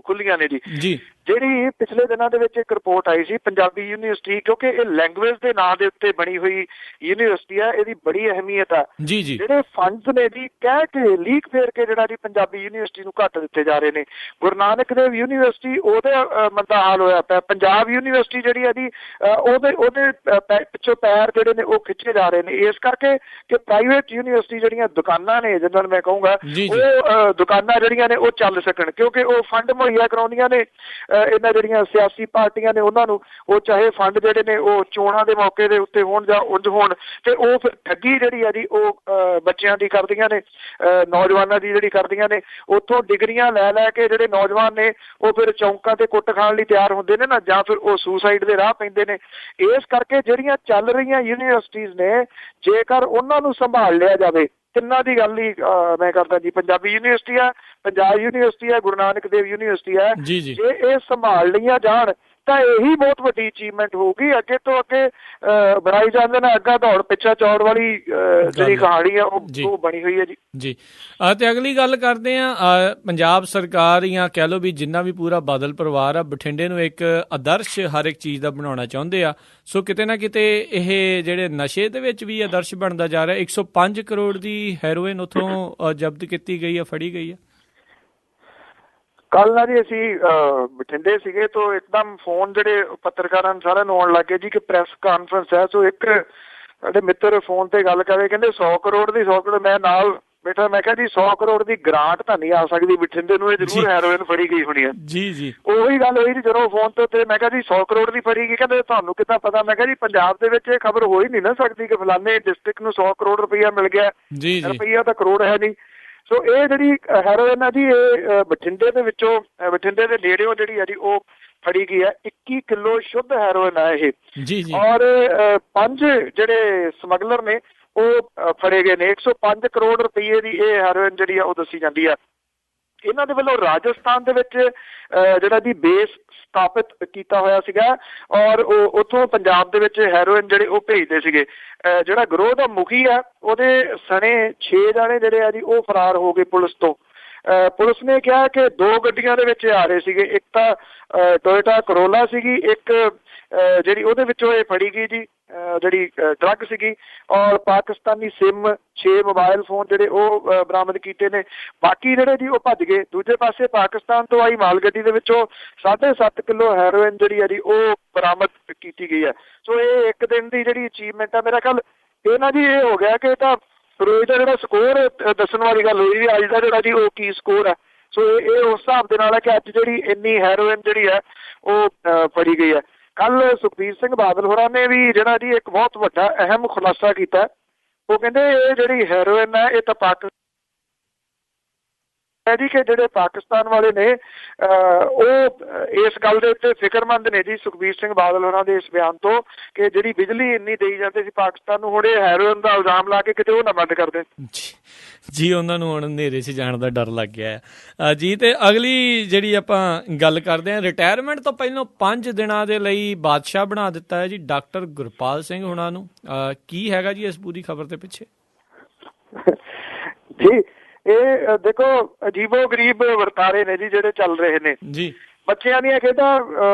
ਖੁੱਲੀਆਂ ਨੇ ਜੀ, ਜਿਹੜੀ ਪਿਛਲੇ ਦਿਨਾਂ ਦੇ ਵਿੱਚ ਇੱਕ ਰਿਪੋਰਟ ਆਈ ਸੀ ਪੰਜਾਬੀ ਯੂਨੀਵਰਸਿਟੀ, ਕਿਉਂਕਿ ਇਹ ਲੈਂਗੁਏਜ ਦੇ ਨਾਂ ਦੇ ਉੱਤੇ ਬਣੀ ਹੋਈ ਯੂਨੀਵਰਸਿਟੀ ਆ, ਇਹਦੀ ਬੜੀ ਅਹਿਮੀਅਤ ਆ। ਜਿਹੜੇ ਫੰਡਸ ਨੇ ਜੀ ਕਹਿ ਕੇ ਲੀਕ ਫੇਰ ਕੇ ਜਿਹੜਾ ਜੀ ਪੰਜਾਬੀ ਯੂਨੀਵਰਸਿਟੀ ਨੂੰ ਘੱਟ ਦਿੱਤੇ ਜਾ ਰਹੇ ਨੇ। ਗੁਰੂ ਨਾਨਕ ਦੇਵ ਯੂਨੀਵਰਸਿਟੀ ਉਹਦੇ ਮੰਦਾ ਹਾਲ ਹੋਇਆ ਪਿਆ। ਪੰਜਾਬ ਯੂਨੀਵਰਸਿਟੀ ਜਿਹੜੀ ਹੈ ਜੀ ਉਹਦੇ ਪਿੱਛੋਂ ਪੈਰ ਜਿਹੜੇ ਨੇ ਉਹ ਖਿੱਚੇ ਜਾ ਰਹੇ ਨੇ, ਇਸ ਕਰਕੇ ਕਿ ਪ੍ਰਾਈਵੇਟ ਯੂਨੀਵਰਸਿਟੀ ਜਿਹੜੀਆਂ ਦੁਕਾਨਾਂ ਨੇ, ਜਿਨ੍ਹਾਂ ਨੂੰ ਮੈਂ ਕਹੂੰਗਾ ਉਹ ਦੁਕਾਨਾਂ ਜਿਹੜੀਆਂ ਨੇ ਉਹ ਚੱਲ ਸਕਣ, ਕਿਉਂਕਿ ਉਹ ਫੰਡ ਮੁਹੱਈਆ ਕਰਾਉਂਦੀਆਂ ਨੇ ਇਹਨਾਂ ਜਿਹੜੀਆਂ ਸਿਆਸੀ ਪਾਰਟੀਆਂ ਨੇ ਉਹਨਾਂ ਨੂੰ। ਉਹ ਚਾਹੇ ਫੰਡ ਜਿਹੜੇ ਨੇ ਉਹ ਚੋਣਾਂ ਦੇ ਮੌਕੇ ਦੇ ਉੱਤੇ ਹੋਣ ਜਾਂ ਉਂਝ ਹੋਣ, ਤੇ ਉਹ ਫਿਰ ਠੱਗੀ ਜਿਹੜੀ ਆ ਜੀ ਉਹ ਬੱਚਿਆਂ ਦੀ ਕਰਦੀਆਂ ਨੇ, ਨੌਜਵਾਨਾਂ ਦੀ ਜਿਹੜੀ ਕਰਦੀਆਂ ਨੇ। ਉੱਥੋਂ ਡਿਗਰੀਆਂ ਲੈ ਲੈ ਕੇ ਜਿਹੜੇ ਨੌਜਵਾਨ ਨੇ ਉਹ ਫਿਰ ਚੌਂਕਾਂ ਤੇ ਕੁੱਟ ਖਾਣ ਲਈ ਤਿਆਰ ਹੁੰਦੇ ਨੇ ਨਾ, ਜਾਂ ਫਿਰ ਉਹ ਸੁਸਾਈਡ ਦੇ ਰਾਹ ਪੈਂਦੇ ਨੇ। ਇਸ ਕਰਕੇ ਜਿਹੜੀਆਂ ਚੱਲ ਰਹੀਆਂ ਯੂਨੀਵਰਸਿਟੀਜ਼ ਨੇ, ਜੇਕਰ ਉਹਨਾਂ ਨੂੰ ਸੰਭਾਲ ਲਿਆ ਜਾਵੇ, ਤਿੰਨਾਂ ਦੀ ਗੱਲ ਹੀ ਮੈਂ ਕਰਦਾ ਜੀ, ਪੰਜਾਬੀ ਯੂਨੀਵਰਸਿਟੀ ਆ, ਪੰਜਾਬ ਯੂਨੀਵਰਸਿਟੀ ਹੈ, ਗੁਰੂ ਨਾਨਕ ਦੇਵ ਯੂਨੀਵਰਸਿਟੀ ਹੈ, ਜੇ ਇਹ ਸੰਭਾਲ ਲਈਆਂ ਜਾਣ ਤਾਂ ਇਹੀ ਬਹੁਤ ਵੱਡੀ ਅਚੀਵਮੈਂਟ ਹੋਊਗੀ। ਅੱਗੇ ਤੋਂ ਅੱਗੇ ਬਣਾਈ ਜਾਂਦੇ ਨੇ ਅੱਗਾ ਦੌੜ ਪਿੱਛਾ ਚੌੜ ਵਾਲੀ ਜਿਹੜੀ ਕਹਾਣੀ ਆ ਉਹ ਬਣੀ ਹੋਈ ਹੈ ਜੀ। ਤੇ ਅਗਲੀ ਗੱਲ ਕਰਦੇ ਹਾਂ, ਪੰਜਾਬ ਸਰਕਾਰ ਜਾਂ ਕਹਿ ਲਓ ਵੀ ਜਿੰਨਾ ਵੀ ਪੂਰਾ ਬਾਦਲ ਪਰਿਵਾਰ ਆ, ਬਠਿੰਡੇ ਨੂੰ ਇੱਕ ਆਦਰਸ਼ ਹਰ ਇੱਕ ਚੀਜ਼ ਦਾ ਬਣਾਉਣਾ ਚਾਹੁੰਦੇ ਆ। ਸੋ ਕਿਤੇ ਨਾ ਕਿਤੇ ਇਹ ਜਿਹੜੇ ਨਸ਼ੇ ਦੇ ਵਿੱਚ ਵੀ ਆਦਰਸ਼ ਬਣਦਾ ਜਾ ਰਿਹਾ। 105 ਕਰੋੜ ਦੀ ਹੈਰੋਇਨ ਉੱਥੋਂ ਜ਼ਬਤ ਕੀਤੀ ਗਈ ਆ, ਫੜੀ ਗਈ ਆ। ਕੱਲ ਨਾ ਜੀ ਅਸੀਂ ਬਠਿੰਡੇ ਸੀਗੇ ਤਾਂ ਇੱਕਦਮ ਫੋਨ ਜਿਹੜੇ ਪੱਤਰਕਾਰਾਂ ਨੂੰ ਸਾਰਿਆਂ ਨੂੰ ਆਉਣ ਲੱਗ ਗਏ ਜੀ ਕਿ ਪ੍ਰੈਸ ਕਾਨਫਰੰਸ ਹੈ। ਸੋ ਇੱਕ ਸਾਡੇ ਮਿੱਤਰ ਫੋਨ ਤੇ ਗੱਲ ਕਰੇ, ਕਹਿੰਦੇ 100 ਕਰੋੜ ਦੀ 100 ਕਰੋੜ। ਮੈਂ ਨਾਲ ਬੈਠਾ, ਮੈਂ ਕਿਹਾ ਜੀ 100 ਕਰੋੜ ਦੀ ਗ੍ਰਾਂਟ ਤਾਂ ਨਹੀਂ ਆ ਸਕਦੀ ਬਠਿੰਡੇ ਨੂੰ, ਇਹ ਜ਼ਰੂਰ ਹੈਰੋਇਨ ਫੜੀ ਗਈ ਹੋਣੀ ਹੈ। ਜੀ ਉਹੀ ਗੱਲ ਹੋਈ ਜੀ ਜਦੋਂ ਫੋਨ ਤੇ ਉੱਤੇ ਮੈਂ ਕਿਹਾ ਜੀ 100 ਕਰੋੜ ਦੀ ਫੜੀ ਗਈ। ਕਹਿੰਦੇ ਤੁਹਾਨੂੰ ਕਿੱਦਾਂ ਪਤਾ? ਮੈਂ ਕਿਹਾ ਜੀ ਪੰਜਾਬ ਦੇ ਵਿੱਚ ਇਹ ਖਬਰ ਹੋ ਹੀ ਨਹੀਂ ਨਾ ਸਕਦੀ ਕਿ ਫਲਾਣੇ ਡਿਸਟ੍ਰਿਕਟ ਨੂੰ 100 ਕਰੋੜ ਰੁਪਈਆ ਮਿਲ ਗਿਆ। ਰੁਪਈਆ ਤਾਂ ਕਰੋੜ ਹੈ ਨਹੀਂ। ਸੋ ਇਹ ਜਿਹੜੀ ਹੈਰੋਇਨ ਆ ਜੀ ਇਹ ਬਠਿੰਡੇ ਦੇ ਵਿੱਚੋਂ, ਬਠਿੰਡੇ ਦੇ ਨੇੜਿਓਂ ਜਿਹੜੀ ਆ ਜੀ ਉਹ ਫੜੀ ਗਈ ਹੈ। 21 ਕਿਲੋ ਸ਼ੁੱਧ ਹੈਰੋਇਨ ਆ ਇਹ। ਔਰ 5 ਜਿਹੜੇ ਸਮਗਲਰ ਨੇ ਉਹ ਫੜੇ ਗਏ ਨੇ। 105 ਕਰੋੜ ਰੁਪਈਏ ਦੀ ਇਹ ਹੈਰੋਇਨ ਜਿਹੜੀ ਆ ਉਹ ਦੱਸੀ ਜਾਂਦੀ ਆ। ਇਹਨਾਂ ਦੇ ਵੱਲੋਂ ਰਾਜਸਥਾਨ ਦੇ ਵਿੱਚ ਜਿਹੜਾ ਦੀ ਬੇਸ ਸਥਾਪਿਤ ਕੀਤਾ ਹੋਇਆ ਸੀਗਾ, ਔਰ ਉਹ ਉੱਥੋਂ ਪੰਜਾਬ ਦੇ ਵਿੱਚ ਹੈਰੋਇਨ ਜਿਹੜੇ ਉਹ ਭੇਜਦੇ ਸੀਗੇ। ਜਿਹੜਾ ਗਰੋਹ ਦਾ ਮੁਖੀ ਆ ਉਹਦੇ ਸਣੇ 6 ਜਾਣੇ ਜਿਹੜੇ ਆ ਜੀ ਉਹ ਫਰਾਰ ਹੋ ਗਏ ਪੁਲਿਸ ਤੋਂ। ਪੁਲਿਸ ਨੇ ਕਿਹਾ ਕਿ 2 ਗੱਡੀਆਂ ਦੇ ਵਿੱਚ ਆ ਰਹੇ ਸੀਗੇ, ਇੱਕ ਤਾਂ ਟੋਇਟਾ ਕਰੋਲਾ ਸੀਗੀ, ਇੱਕ ਜਿਹੜੀ ਉਹਦੇ ਵਿੱਚੋਂ ਇਹ ਫੜੀ ਗਈ ਜੀ ਜਿਹੜੀ ਡਰੱਗ ਸੀਗੀ, ਔਰ ਪਾਕਿਸਤਾਨੀ ਸਿਮ 6 ਮੋਬਾਇਲ ਫੋਨ ਜਿਹੜੇ ਉਹ ਬਰਾਮਦ ਕੀਤੇ ਨੇ। ਬਾਕੀ ਜਿਹੜੇ ਜੀ ਉਹ ਭੱਜ ਗਏ। ਦੂਜੇ ਪਾਸੇ ਪਾਕਿਸਤਾਨ ਤੋਂ ਆਈ ਮਾਲ ਗੱਡੀ ਦੇ ਵਿੱਚੋਂ 7.5 ਕਿਲੋ ਹੈਰੋਇਨ ਜਿਹੜੀ ਆ ਜੀ ਉਹ ਬਰਾਮਦ ਕੀਤੀ ਗਈ ਹੈ। ਸੋ ਇਹ ਇੱਕ ਦਿਨ ਦੀ ਜਿਹੜੀ ਅਚੀਵਮੈਂਟ ਆ, ਮੇਰਾ ਖਿਆਲ ਇਹ ਨਾ ਜੀ ਇਹ ਹੋ ਗਿਆ ਕਿ ਤਾਂ ਫਿਰੋਜ਼ ਦਾ ਜਿਹੜਾ ਸਕੋਰ ਦੱਸਣ ਵਾਲੀ ਗੱਲ ਹੋਈ ਵੀ ਅੱਜ ਦਾ ਜਿਹੜਾ ਜੀ ਉਹ ਕੀ ਸਕੋਰ ਹੈ। ਸੋ ਇਹ ਉਸ ਹਿਸਾਬ ਦੇ ਨਾਲ ਹੈ ਕਿ ਅੱਜ ਜਿਹੜੀ ਇੰਨੀ ਹੈਰੋਇਨ ਜਿਹੜੀ ਹੈ ਉਹ ਫੜੀ ਗਈ ਹੈ। ਕੱਲ ਸੁਖਬੀਰ ਸਿੰਘ ਬਾਦਲ ਹੋਰਾਂ ਨੇ ਵੀ ਜਿਹੜਾ ਜੀ ਇੱਕ ਬਹੁਤ ਵੱਡਾ ਅਹਿਮ ਖੁਲਾਸਾ ਕੀਤਾ। ਉਹ ਕਹਿੰਦੇ ਇਹ ਜਿਹੜੀ ਹੈਰੋਇਨ ਹੈ ਇਹ ਤਾਂ ਪਾਕਿਸਤਾਨ ਹੈ ਜੀ, ਕਿ ਜਿਹੜੇ ਪਾਕਿਸਤਾਨ ਵਾਲੇ ਨੇ ਉਹ ਇਸ ਗੱਲ ਦੇ ਉੱਤੇ ਫਿਕਰਮੰਦ ਨੇ ਜੀ ਸੁਖਬੀਰ ਸਿੰਘ ਬਾਦਲ ਹੋਰਾਂ ਦੇ ਇਸ ਬਿਆਨ ਤੋਂ, ਕਿ ਜਿਹੜੀ ਬਿਜਲੀ ਇੰਨੀ ਦੇਈ ਜਾਂਦੇ ਸੀ ਪਾਕਿਸਤਾਨ ਨੂੰ, ਹੁਣ ਇਹ ਹੈਰੋਇਨ ਦਾ ਇਲਜ਼ਾਮ ਲਾ ਕੇ ਕਿਤੇ ਉਹ ਨਾ ਬੰਦ ਕਰ ਦੇਣ ਜੀ। ਉਹਨਾਂ ਨੂੰ ਹੁਣ ਹਨੇਰੇ 'ਚ ਜਾਣ ਦਾ ਡਰ ਲੱਗ ਗਿਆ ਹੈ ਜੀ। ਤੇ ਅਗਲੀ ਜਿਹੜੀ ਆਪਾਂ ਗੱਲ ਕਰਦੇ ਹਾਂ, ਰਿਟਾਇਰਮੈਂਟ ਤੋਂ ਪਹਿਲਾਂ 5 ਦਿਨਾਂ ਦੇ ਲਈ ਬਾਦਸ਼ਾਹ ਬਣਾ ਦਿੱਤਾ ਹੈ ਜੀ ਡਾਕਟਰ ਗੁਰਪਾਲ ਸਿੰਘ ਹੋਣਾ ਨੂੰ। ਕੀ ਹੈਗਾ ਜੀ ਇਸ ਪੂਰੀ ਖਬਰ ਦੇ ਪਿੱਛੇ? ਜੀ ਇਹ ਦੇਖੋ ਅਜੀਬੋ ਗਰੀਬ ਵਰਤਾਰੇ ਨੇ ਜੀ ਜਿਹੜੇ ਚੱਲ ਰਹੇ ਨੇ ਜੀ। ਬੱਚਿਆਂ ਦੀਆਂ ਖੇਡਾਂ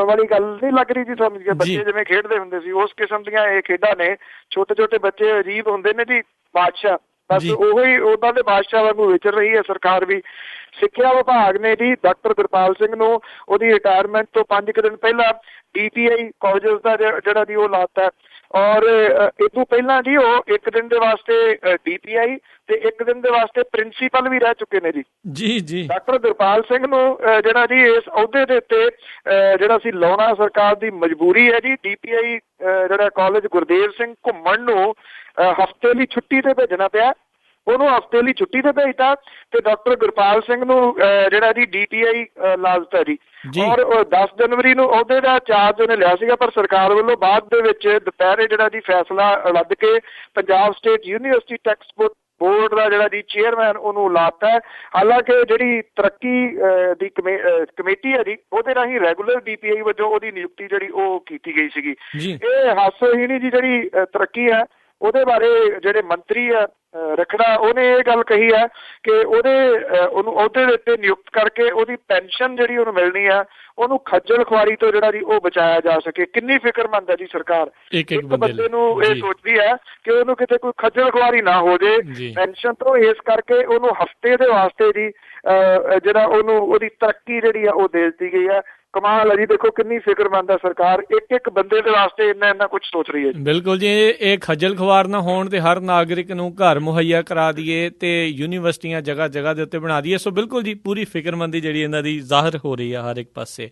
ਵਾਲੀ ਗੱਲ ਨਹੀਂ ਲੱਗ ਰਹੀ ਜੀ ਸਮਝ ਕੇ। ਬੱਚੇ ਜਿਵੇਂ ਖੇਡਦੇ ਹੁੰਦੇ ਸੀ ਉਸ ਕਿਸਮ ਦੀਆਂ ਇਹ ਖੇਡਾਂ ਨੇ। ਛੋਟੇ ਛੋਟੇ ਬੱਚੇ ਅਜੀਬ ਹੁੰਦੇ ਨੇ ਜੀ। ਬਾਦਸ਼ਾਹ ਬਸ ਉਹੀ ਉਹਨਾਂ ਦੇ ਬਾਦਸ਼ਾਹ ਵਾਂਗੂ ਵਿਚਰ ਰਹੀ ਹੈ ਸਰਕਾਰ ਵੀ। ਸਿੱਖਿਆ ਵਿਭਾਗ ਨੇ ਜੀ ਡਾਕਟਰ ਗੁਰਪਾਲ ਸਿੰਘ ਨੂੰ ਉਹਦੀ ਰਿਟਾਇਰਮੈਂਟ ਤੋਂ 5 ਦਿਨ ਪਹਿਲਾਂ DPI ਕਾਲਜਸ ਦਾ ਜਿਹੜਾ ਜੀ ਉਹ ਲਾਤਾ। ਔਰ ਇਹ ਤੋਂ ਪਹਿਲਾਂ ਜੀ ਉਹ 1 ਦਿਨ ਦੇ ਵਾਸਤੇ DPI ਤੇ 1 ਦਿਨ ਦੇ ਵਾਸਤੇ ਪ੍ਰਿੰਸੀਪਲ ਵੀ ਰਹਿ ਚੁੱਕੇ ਨੇ ਜੀ। ਡਾਕਟਰ ਗੁਰਪਾਲ ਸਿੰਘ ਨੂੰ ਜਿਹੜਾ ਜੀ ਇਸ ਅਹੁਦੇ ਦੇ ਉੱਤੇ ਜਿਹੜਾ ਸੀ ਲਾਉਣਾ ਸਰਕਾਰ ਦੀ ਮਜਬੂਰੀ ਹੈ ਜੀ। DPI ਜਿਹੜਾ ਕਾਲਜ ਗੁਰਦੇਵ ਸਿੰਘ ਘੁੰਮਣ ਨੂੰ ਹਫ਼ਤੇ ਲਈ ਛੁੱਟੀ ਤੇ ਭੇਜਣਾ ਪਿਆ, ਉਹਨੂੰ ਹਫ਼ਤੇ ਲਈ ਛੁੱਟੀ ਤੇ ਭੇਜਤਾ ਤੇ ਡਾਕਟਰ ਗੁਰਪਾਲ ਸਿੰਘ ਨੂੰ ਜਿਹੜਾ ਜੀ DPI ਲਾ ਦਿੱਤਾ ਜੀ। ਔਰ 10 ਜਨਵਰੀ ਨੂੰ ਅਹੁਦੇ ਦਾ ਚਾਰਜ ਉਹਨੇ ਲਿਆ ਸੀਗਾ, ਪਰ ਸਰਕਾਰ ਵੱਲੋਂ ਬਾਅਦ ਦੇ ਵਿੱਚ ਦੁਪਹਿਰੇ ਜਿਹੜਾ ਜੀ ਫੈਸਲਾ ਰੱਦ ਕੇ Punjab state university text board ਦਾ ਜਿਹੜਾ ਜੀ ਚੇਅਰਮੈਨ ਉਹਨੂੰ ਲਾਤਾ। ਹਾਲਾਂਕਿ ਜਿਹੜੀ ਤਰੱਕੀ ਦੀ ਕਮੇਟੀ ਹੈ ਜੀ ਉਹਦੇ ਰਾਹੀਂ ਰੈਗੂਲਰ DPI ਵਜੋਂ ਉਹਦੀ ਨਿਯੁਕਤੀ ਜਿਹੜੀ ਉਹ ਕੀਤੀ ਗਈ ਸੀਗੀ। ਇਹ ਹਾਸੋਹੀਣੀ ਦੀ ਜਿਹੜੀ ਤਰੱਕੀ ਹੈ ਉਹਦੇ ਬਾਰੇ ਜਿਹੜੇ ਮੰਤਰੀ ਆ ਰੱਖੜਾ ਉਹਨੇ ਇਹ ਗੱਲ ਕਹੀ ਹੈ ਕਿ ਉਹਨੂੰ ਅਹੁਦੇ ਦੇ ਉੱਤੇ ਨਿਯੁਕਤ ਕਰਕੇ ਉਹਦੀ ਪੈਨਸ਼ਨ ਜਿਹੜੀ ਉਹਨੂੰ ਮਿਲਣੀ ਆ ਉਹਨੂੰ ਖੱਜਲ ਖੁਆਰੀ ਤੋਂ ਜਿਹੜਾ ਜੀ ਉਹ ਬਚਾਇਆ ਜਾ ਸਕੇ। ਕਿੰਨੀ ਫਿਕਰਮੰਦ ਹੈ ਜੀ ਸਰਕਾਰ, ਇੱਕ ਬੰਦੇ ਨੂੰ ਇਹ ਸੋਚਦੀ ਹੈ ਕਿ ਉਹਨੂੰ ਕਿਤੇ ਕੋਈ ਖੱਜਲ ਖੁਆਰੀ ਨਾ ਹੋ ਜੇ ਪੈਨਸ਼ਨ ਤੋਂ, ਇਸ ਕਰਕੇ ਉਹਨੂੰ ਹਫ਼ਤੇ ਦੇ ਵਾਸਤੇ ਜੀ ਜਿਹੜਾ ਉਹਦੀ ਤਰੱਕੀ ਜਿਹੜੀ ਆ ਉਹ ਦੇ ਦਿੱਤੀ ਗਈ ਹੈ। ਕਮਾਲ ਹੈ ਜੀ, ਦੇਖੋ ਕਿੰਨੀ ਫਿਕਰਮੰਦ ਹੈ ਸਰਕਾਰ, ਇੱਕ ਬੰਦੇ ਦੇ ਵਾਸਤੇ ਇੰਨਾ ਕੁਝ ਸੋਚ ਰਹੀ ਹੈ। ਬਿਲਕੁਲ ਜੀ, ਇਹ ਖੱਜਲ ਖੁਆਰ ਨਾ ਹੋਣ ਤੇ ਹਰ ਨਾਗਰਿਕ ਨੂੰ ਘਰ ਮੁਹੱਈਆ ਕਰਾ ਦਈਏ ਤੇ ਯੂਨੀਵਰਸਿਟੀਆਂ ਜਗ੍ਹਾ ਦੇ ਉੱਤੇ ਬਣਾ ਦਈਏ। ਸੋ ਬਿਲਕੁਲ ਜੀ ਪੂਰੀ ਫਿਕਰਮੰਦੀ ਜਿਹੜੀ ਇਹਨਾਂ ਦੀ ਜ਼ਾਹਰ ਹੋ ਰਹੀ ਹੈ ਹਰ ਇੱਕ ਪਾਸੇ।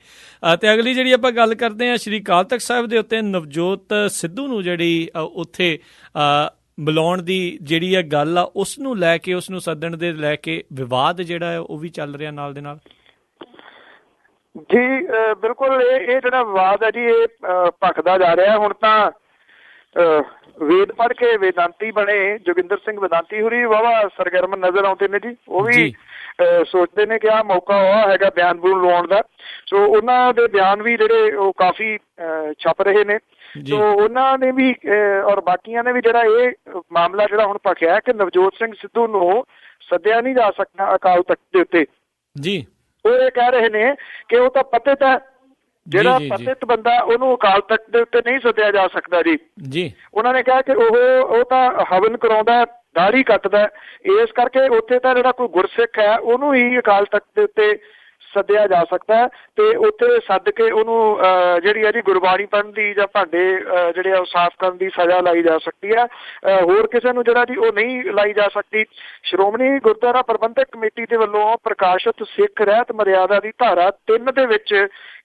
ਤੇ ਅਗਲੀ ਜਿਹੜੀ ਆਪਾਂ ਗੱਲ ਕਰਦੇ ਹਾਂ ਸ਼੍ਰੀ ਅਕਾਲ ਤਖ਼ਤ ਸਾਹਿਬ ਦੇ ਉੱਤੇ ਨਵਜੋਤ ਸਿੱਧੂ ਨੂੰ ਜਿਹੜੀ ਉੱਥੇ ਬੁਲਾਉਣ ਦੀ ਜਿਹੜੀ ਇਹ ਗੱਲ ਆ ਉਸ ਨੂੰ ਲੈ ਕੇ, ਉਸ ਨੂੰ ਸੱਦਣ ਦੇ ਲੈ ਕੇ ਵਿਵਾਦ ਜਿਹੜਾ ਹੈ ਉਹ ਵੀ ਚੱਲ ਰਿਹਾ ਨਾਲ ਦੇ ਨਾਲ। ਜੀ ਬਿਲਕੁਲ, ਇਹ ਜਿਹੜਾ ਵਿਵਾਦ ਹੈ ਜੀ ਇਹ ਭਖਦਾ ਜਾ ਰਿਹਾ। ਹੁਣ ਤਾਂ ਵੇਦ ਪੜ੍ਹ ਕੇ ਵੇਦਾਂਤੀ ਬਣੇ ਜੋਗਿੰਦਰ ਸਿੰਘ ਵੇਦਾਂਤੀ ਹੋਰੀ ਵਾਹਵਾ ਸਰਗਰਮ ਨਜ਼ਰ ਆਉਂਦੇ ਨੇ ਜੀ। ਉਹ ਵੀ ਸੋਚਦੇ ਨੇ ਕਿ ਆਹ ਮੌਕਾ ਉਹ ਹੈਗਾ ਬਿਆਨ ਬੂਨ ਲਵਾਉਣ ਦਾ। ਸੋ ਉਹਨਾਂ ਦੇ ਬਿਆਨ ਵੀ ਜਿਹੜੇ ਉਹ ਕਾਫੀ ਛਪ ਰਹੇ ਨੇ। ਸੋ ਉਹਨਾਂ ਨੇ ਵੀ ਔਰ ਬਾਕੀਆਂ ਨੇ ਵੀ ਜਿਹੜਾ ਇਹ ਮਾਮਲਾ ਜਿਹੜਾ ਹੁਣ ਭਖਿਆ ਕਿ ਨਵਜੋਤ ਸਿੰਘ ਸਿੱਧੂ ਨੂੰ ਸੱਦਿਆ ਨਹੀਂ ਜਾ ਸਕਦਾ ਅਕਾਲ ਤਖ਼ਤ ਦੇ ਉੱਤੇ ਜੀ। ਉਹ ਇਹ ਕਹਿ ਰਹੇ ਨੇ ਕਿ ਉਹ ਤਾਂ ਪਤਿਤ ਹੈ, ਜਿਹੜਾ ਪਤਿਤ ਬੰਦਾ ਉਹਨੂੰ ਅਕਾਲ ਤਖ਼ਤ ਦੇ ਉੱਤੇ ਨਹੀਂ ਸੱਦਿਆ ਜਾ ਸਕਦਾ ਜੀ। ਉਹਨਾਂ ਨੇ ਕਿਹਾ ਕਿ ਉਹ ਤਾਂ ਹਵਨ ਕਰਾਉਂਦਾ, ਦਾੜੀ ਕੱਟਦਾ, ਇਸ ਕਰਕੇ ਉੱਥੇ ਤਾਂ ਜਿਹੜਾ ਕੋਈ ਗੁਰਸਿੱਖ ਹੈ ਉਹਨੂੰ ਹੀ ਅਕਾਲ ਤਖ਼ਤ ਦੇ ਉੱਤੇ ਸੱਦਿਆ ਜਾ ਸਕਦਾ ਤੇ ਉੱਥੇ ਸੱਦ ਕੇ ਉਹਨੂੰ ਜਿਹੜੀ ਹੈ ਜੀ ਗੁਰਬਾਣੀ ਪੜ੍ਹਨ ਦੀ ਜਾਂ ਭਾਂਡੇ ਜਿਹੜੇ ਆ ਉਹ ਸਾਫ਼ ਕਰਨ ਦੀ ਸਜ਼ਾ ਲਾਈ ਜਾ ਸਕਦੀ ਹੈ। ਹੋਰ ਕਿਸੇ ਨੂੰ ਜਿਹੜਾ ਜੀ ਉਹ ਨਹੀਂ ਲਾਈ ਜਾ ਸਕਦੀ। ਸ਼੍ਰੋਮਣੀ ਗੁਰਦੁਆਰਾ ਪ੍ਰਬੰਧਕ ਕਮੇਟੀ ਦੇ ਵੱਲੋਂ ਪ੍ਰਕਾਸ਼ਿਤ ਸਿੱਖ ਰਹਿਤ ਮਰਿਆਦਾ ਦੀ ਧਾਰਾ 3 ਦੇ ਵਿੱਚ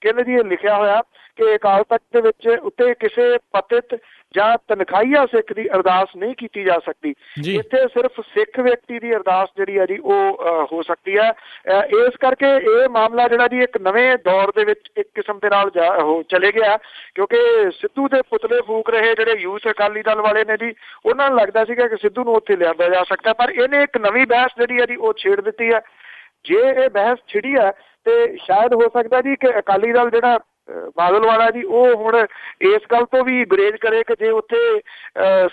ਕਹਿੰਦੇ ਜੀ ਇਹ ਲਿਖਿਆ ਹੋਇਆ ਕਿ ਅਕਾਲ ਤਖ਼ਤ ਦੇ ਵਿੱਚ ਉੱਤੇ ਕਿਸੇ ਪਤਿਤ ਜਾਂ ਤਨਖਾਹੀਆ ਸਿੱਖ ਦੀ ਅਰਦਾਸ ਨਹੀਂ ਕੀਤੀ ਜਾ ਸਕਦੀ। ਇੱਥੇ ਸਿਰਫ ਸਿੱਖ ਵਿਅਕਤੀ ਦੀ ਅਰਦਾਸ ਜਿਹੜੀ ਹੈ ਜੀ ਉਹ ਹੋ ਸਕਦੀ ਹੈ। ਇਸ ਕਰਕੇ ਇਹ ਮਾਮਲਾ ਜਿਹੜਾ ਜੀ ਇੱਕ ਨਵੇਂ ਦੌਰ ਦੇ ਵਿੱਚ ਇੱਕ ਕਿਸਮ ਦੇ ਨਾਲ ਚਲੇ ਗਿਆ, ਕਿਉਂਕਿ ਸਿੱਧੂ ਦੇ ਪੁਤਲੇ ਫੂਕ ਰਹੇ ਜਿਹੜੇ ਯੂਥ ਅਕਾਲੀ ਦਲ ਵਾਲੇ ਨੇ ਜੀ ਉਹਨਾਂ ਨੂੰ ਲੱਗਦਾ ਸੀਗਾ ਕਿ ਸਿੱਧੂ ਨੂੰ ਉੱਥੇ ਲਿਆਂਦਾ ਜਾ ਸਕਦਾ, ਪਰ ਇਹਨੇ ਇੱਕ ਨਵੀਂ ਬਹਿਸ ਜਿਹੜੀ ਹੈ ਜੀ ਉਹ ਛੇੜ ਦਿੱਤੀ ਹੈ। ਜੇ ਇਹ ਬਹਿਸ ਛਿੜੀ ਹੈ ਤੇ ਸ਼ਾਇਦ ਹੋ ਸਕਦਾ ਜੀ ਕਿ ਅਕਾਲੀ ਦਲ ਜਿਹੜਾ ਬਾਦਲ ਵਾਲਾ ਜੀ ਉਹ ਹੁਣ ਇਸ ਗੱਲ ਤੋਂ ਵੀ ਗੁਰੇਜ਼ ਕਰੇ ਕਿ ਜੇ ਉੱਥੇ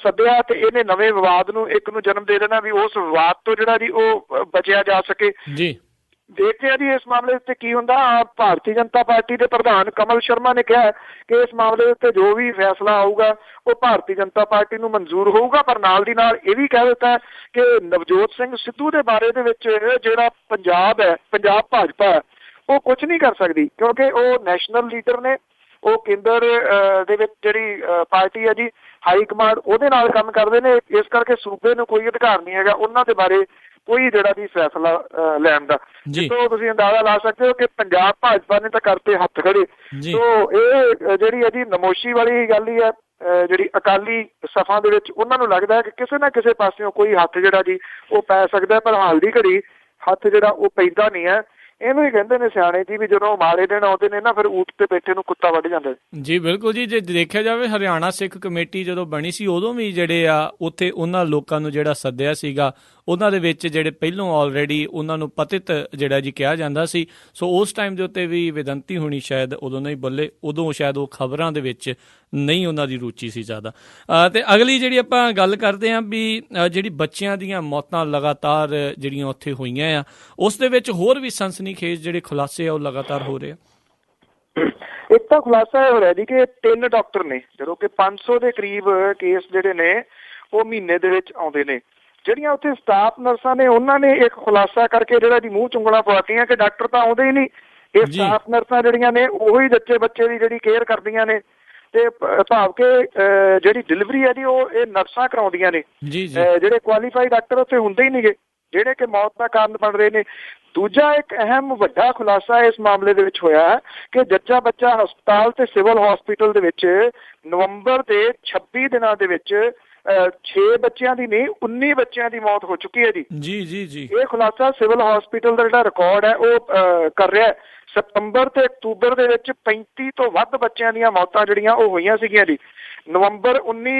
ਸੱਦਿਆ ਤੇ ਇਹਨੇ ਨਵੇਂ ਵਿਵਾਦ ਨੂੰ ਇੱਕ ਨੂੰ ਜਨਮ ਦੇ ਦੇਣਾ, ਵੀ ਉਸ ਵਿਵਾਦ ਤੋਂ ਜਿਹੜਾ ਜੀ ਉਹ ਬਚਿਆ ਜਾ ਸਕੇ ਜੀ। ਦੇਖਦੇ ਆ ਜੀ ਇਸ ਮਾਮਲੇ ਉੱਤੇ ਕੀ ਹੁੰਦਾ। ਭਾਰਤੀ ਜਨਤਾ ਪਾਰਟੀ ਦੇ ਪ੍ਰਧਾਨ ਕਮਲ ਸ਼ਰਮਾ ਨੇ ਕਿਹਾ ਕਿ ਇਸ ਮਾਮਲੇ ਉੱਤੇ ਜੋ ਵੀ ਫੈਸਲਾ ਆਊਗਾ ਉਹ ਭਾਰਤੀ ਜਨਤਾ ਪਾਰਟੀ ਨੂੰ ਮਨਜ਼ੂਰ ਹੋਊਗਾ, ਪਰ ਨਾਲ ਦੀ ਨਾਲ ਇਹ ਵੀ ਕਹਿ ਦਿੱਤਾ ਕਿ ਨਵਜੋਤ ਸਿੰਘ ਸਿੱਧੂ ਦੇ ਬਾਰੇ ਦੇ ਵਿੱਚ ਜਿਹੜਾ ਪੰਜਾਬ ਭਾਜਪਾ ਹੈ ਉਹ ਕੁਝ ਨਹੀਂ ਕਰ ਸਕਦੀ, ਕਿਉਂਕਿ ਉਹ ਨੈਸ਼ਨਲ ਲੀਡਰ ਨੇ। ਉਹ ਕੇਂਦਰ ਦੇ ਵਿੱਚ ਜਿਹੜੀ ਪਾਰਟੀ ਹੈ ਜੀ ਹਾਈ ਕਮਾਂਡ ਉਹਦੇ ਨਾਲ ਕੰਮ ਕਰਦੇ ਨੇ, ਇਸ ਕਰਕੇ ਸੂਬੇ ਨੂੰ ਕੋਈ ਅਧਿਕਾਰ ਨਹੀਂ ਹੈਗਾ ਉਹਨਾਂ ਦੇ ਬਾਰੇ ਕੋਈ ਜਿਹੜਾ ਵੀ ਫੈਸਲਾ ਲੈਣ ਦਾ। ਸੋ ਤੁਸੀਂ ਅੰਦਾਜ਼ਾ ਲਾ ਸਕਦੇ ਹੋ ਕਿ ਪੰਜਾਬ ਭਾਜਪਾ ਨੇ ਤਾਂ ਕਰਤੇ ਹੱਥ ਖੜੇ। ਸੋ ਇਹ ਜਿਹੜੀ ਹੈ ਜੀ ਨਮੋਸ਼ੀ ਵਾਲੀ ਗੱਲ ਹੀ ਹੈ ਜਿਹੜੀ ਅਕਾਲੀ ਸਫਾ ਦੇ ਵਿੱਚ। ਉਹਨਾਂ ਨੂੰ ਲੱਗਦਾ ਹੈ ਕਿ ਕਿਸੇ ਨਾ ਕਿਸੇ ਪਾਸਿਓਂ ਕੋਈ ਹੱਥ ਜਿਹੜਾ ਜੀ ਉਹ ਪੈ ਸਕਦਾ, ਪਰ ਹਾਲ ਦੀ ਘੜੀ ਹੱਥ ਜਿਹੜਾ ਉਹ ਪੈਂਦਾ ਨਹੀਂ ਹੈ। ਇਹਨੂੰ ਹੀ ਕਹਿੰਦੇ ਨੇ ਸਿਆਣੇ ਜੀ ਵੀ ਜਦੋਂ ਮਾੜੇ ਦਿਨ ਆਉਂਦੇ ਨੇ ਨਾ ਫਿਰ ਊਠ ਤੇ ਬੈਠੇ ਨੂੰ ਕੁੱਤਾ ਵੱਢ ਜਾਂਦਾ ਜੀ। ਬਿਲਕੁਲ ਜੀ, ਜੇ ਦੇਖਿਆ ਜਾਵੇ ਹਰਿਆਣਾ ਸਿੱਖ ਕਮੇਟੀ ਜਦੋਂ ਬਣੀ ਸੀ ਉਦੋਂ ਵੀ ਜਿਹੜੇ ਆ ਉੱਥੇ ਉਹਨਾਂ ਲੋਕਾਂ ਨੂੰ ਜਿਹੜਾ ਸੱਦਿਆ ਸੀਗਾ ਉਹਨਾਂ ਦੇ ਵਿੱਚ ਜਿਹੜੇ ਪਹਿਲੋਂ ਆਲਰੇਡੀ ਉਹਨਾਂ ਨੂੰ ਪਤਿਤ ਜਿਹੜਾ ਜੀ ਕਿਹਾ ਜਾਂਦਾ ਸੀ। ਸੋ ਉਸ ਟਾਈਮ ਦੇ ਉੱਤੇ ਵੀ ਵੇਦਾਂਤੀ ਹੋਣੀ ਸ਼ਾਇਦ ਉਦੋਂ ਨਹੀਂ ਬੋਲੇ, ਉਦੋਂ ਸ਼ਾਇਦ ਉਹ ਖਬਰਾਂ ਦੇ ਵਿੱਚ ਨਹੀਂ ਉਹਨਾਂ ਦੀ ਰੁਚੀ ਸੀ ਜ਼ਿਆਦਾ। ਤੇ ਅਗਲੀ ਜਿਹੜੀ ਆਪਾਂ ਗੱਲ ਕਰਦੇ ਹਾਂ ਵੀ ਜਿਹੜੀ ਬੱਚਿਆਂ ਦੀਆਂ ਮੌਤਾਂ ਲਗਾਤਾਰ ਜਿਹੜੀਆਂ ਉੱਥੇ ਹੋਈਆਂ ਆ ਉਸ ਦੇ ਵਿੱਚ ਹੋਰ ਵੀ ਸਨਸਨੀਖੇਜ਼ ਜਿਹੜੇ ਖੁਲਾਸੇ ਆ ਉਹ ਲਗਾਤਾਰ ਹੋ ਰਹੇ ਆ। ਇੱਕ ਤਾਂ ਖੁਲਾਸਾ ਇਹ ਹੋ ਰਿਹਾ ਜੀ ਕਿ 3 ਡਾਕਟਰ ਨੇ ਜਦੋਂ ਕਿ 500 ਦੇ ਕਰੀਬ ਕੇਸ ਜਿਹੜੇ ਨੇ ਉਹ ਮਹੀਨੇ ਦੇ ਵਿੱਚ ਆਉਂਦੇ ਨੇ। ਜਿਹੜੀਆਂ ਉੱਥੇ ਸਟਾਫ ਨਰਸਾਂ ਨੇ ਉਹਨਾਂ ਨੇ ਇੱਕ ਖੁਲਾਸਾ ਕਰਕੇ ਜਿਹੜਾ ਜੀ ਮੂੰਹ ਚੁੰਗਲਾਂ ਪਵਾਤੀਆਂ ਕਿ ਡਾਕਟਰ ਤਾਂ ਆਉਂਦੇ ਹੀ ਨਹੀਂ। ਇਹ ਸਟਾਫ ਨਰਸਾਂ ਜਿਹੜੀਆਂ ਨੇ ਉਹੀ ਬੱਚੇ ਦੀ ਜਿਹੜੀ ਕੇਅਰ ਕਰਦੀਆਂ ਨੇ। ਤੇ ਭਾਵ ਕਿ ਜਿਹੜੀ ਡਿਲੀਵਰੀ ਹੈ ਜੀ ਉਹ ਇਹ ਨਰਸਾਂ ਕਰਾਉਂਦੀਆਂ ਨੇ। ਜਿਹੜੇ ਕੁਆਲੀਫਾਈਡ ਡਾਕਟਰ ਉੱਥੇ ਹੁੰਦੇ ਹੀ ਨਹੀਂਗੇ, ਜਿਹੜੇ ਕਿ ਮੌਤ ਦਾ ਕਾਰਨ ਬਣ ਰਹੇ ਨੇ। ਦੂਜਾ ਇੱਕ ਅਹਿਮ ਵੱਡਾ ਖੁਲਾਸਾ ਇਸ ਮਾਮਲੇ ਦੇ ਵਿੱਚ ਹੋਇਆ ਕਿ ਜੱਚਾ ਬੱਚਾ ਹਸਪਤਾਲ ਤੇ ਸਿਵਲ ਹਸਪੀਟਲ ਦੇ ਵਿੱਚ ਨਵੰਬਰ ਦੇ 26 ਦਿਨਾਂ ਦੇ ਵਿੱਚ 6 ਬੱਚਿਆਂ ਦੀ ਨਹੀਂ 19 ਬੱਚਿਆਂ ਦੀ ਮੌਤ ਹੋ ਚੁੱਕੀ ਹੈ ਜੀ। ਇਹ ਖੁਲਾਸਾ ਸਿਵਲ ਹਸਪੀਟਲ ਦਾ ਜਿਹੜਾ ਰਿਕਾਰਡ ਹੈ ਉਹ ਕਰ ਰਿਹਾ। ਸਤੰਬਰ ਤੇ ਅਕਤੂਬਰ ਦੇ ਵਿੱਚ 35 ਤੋਂ ਵੱਧ ਬੱਚਿਆਂ ਦੀਆਂ ਮੌਤਾਂ ਜਿਹੜੀਆਂ ਉਹ ਹੋਈਆਂ ਸੀਗੀਆਂ ਜੀ। ਨਵੰਬਰ 19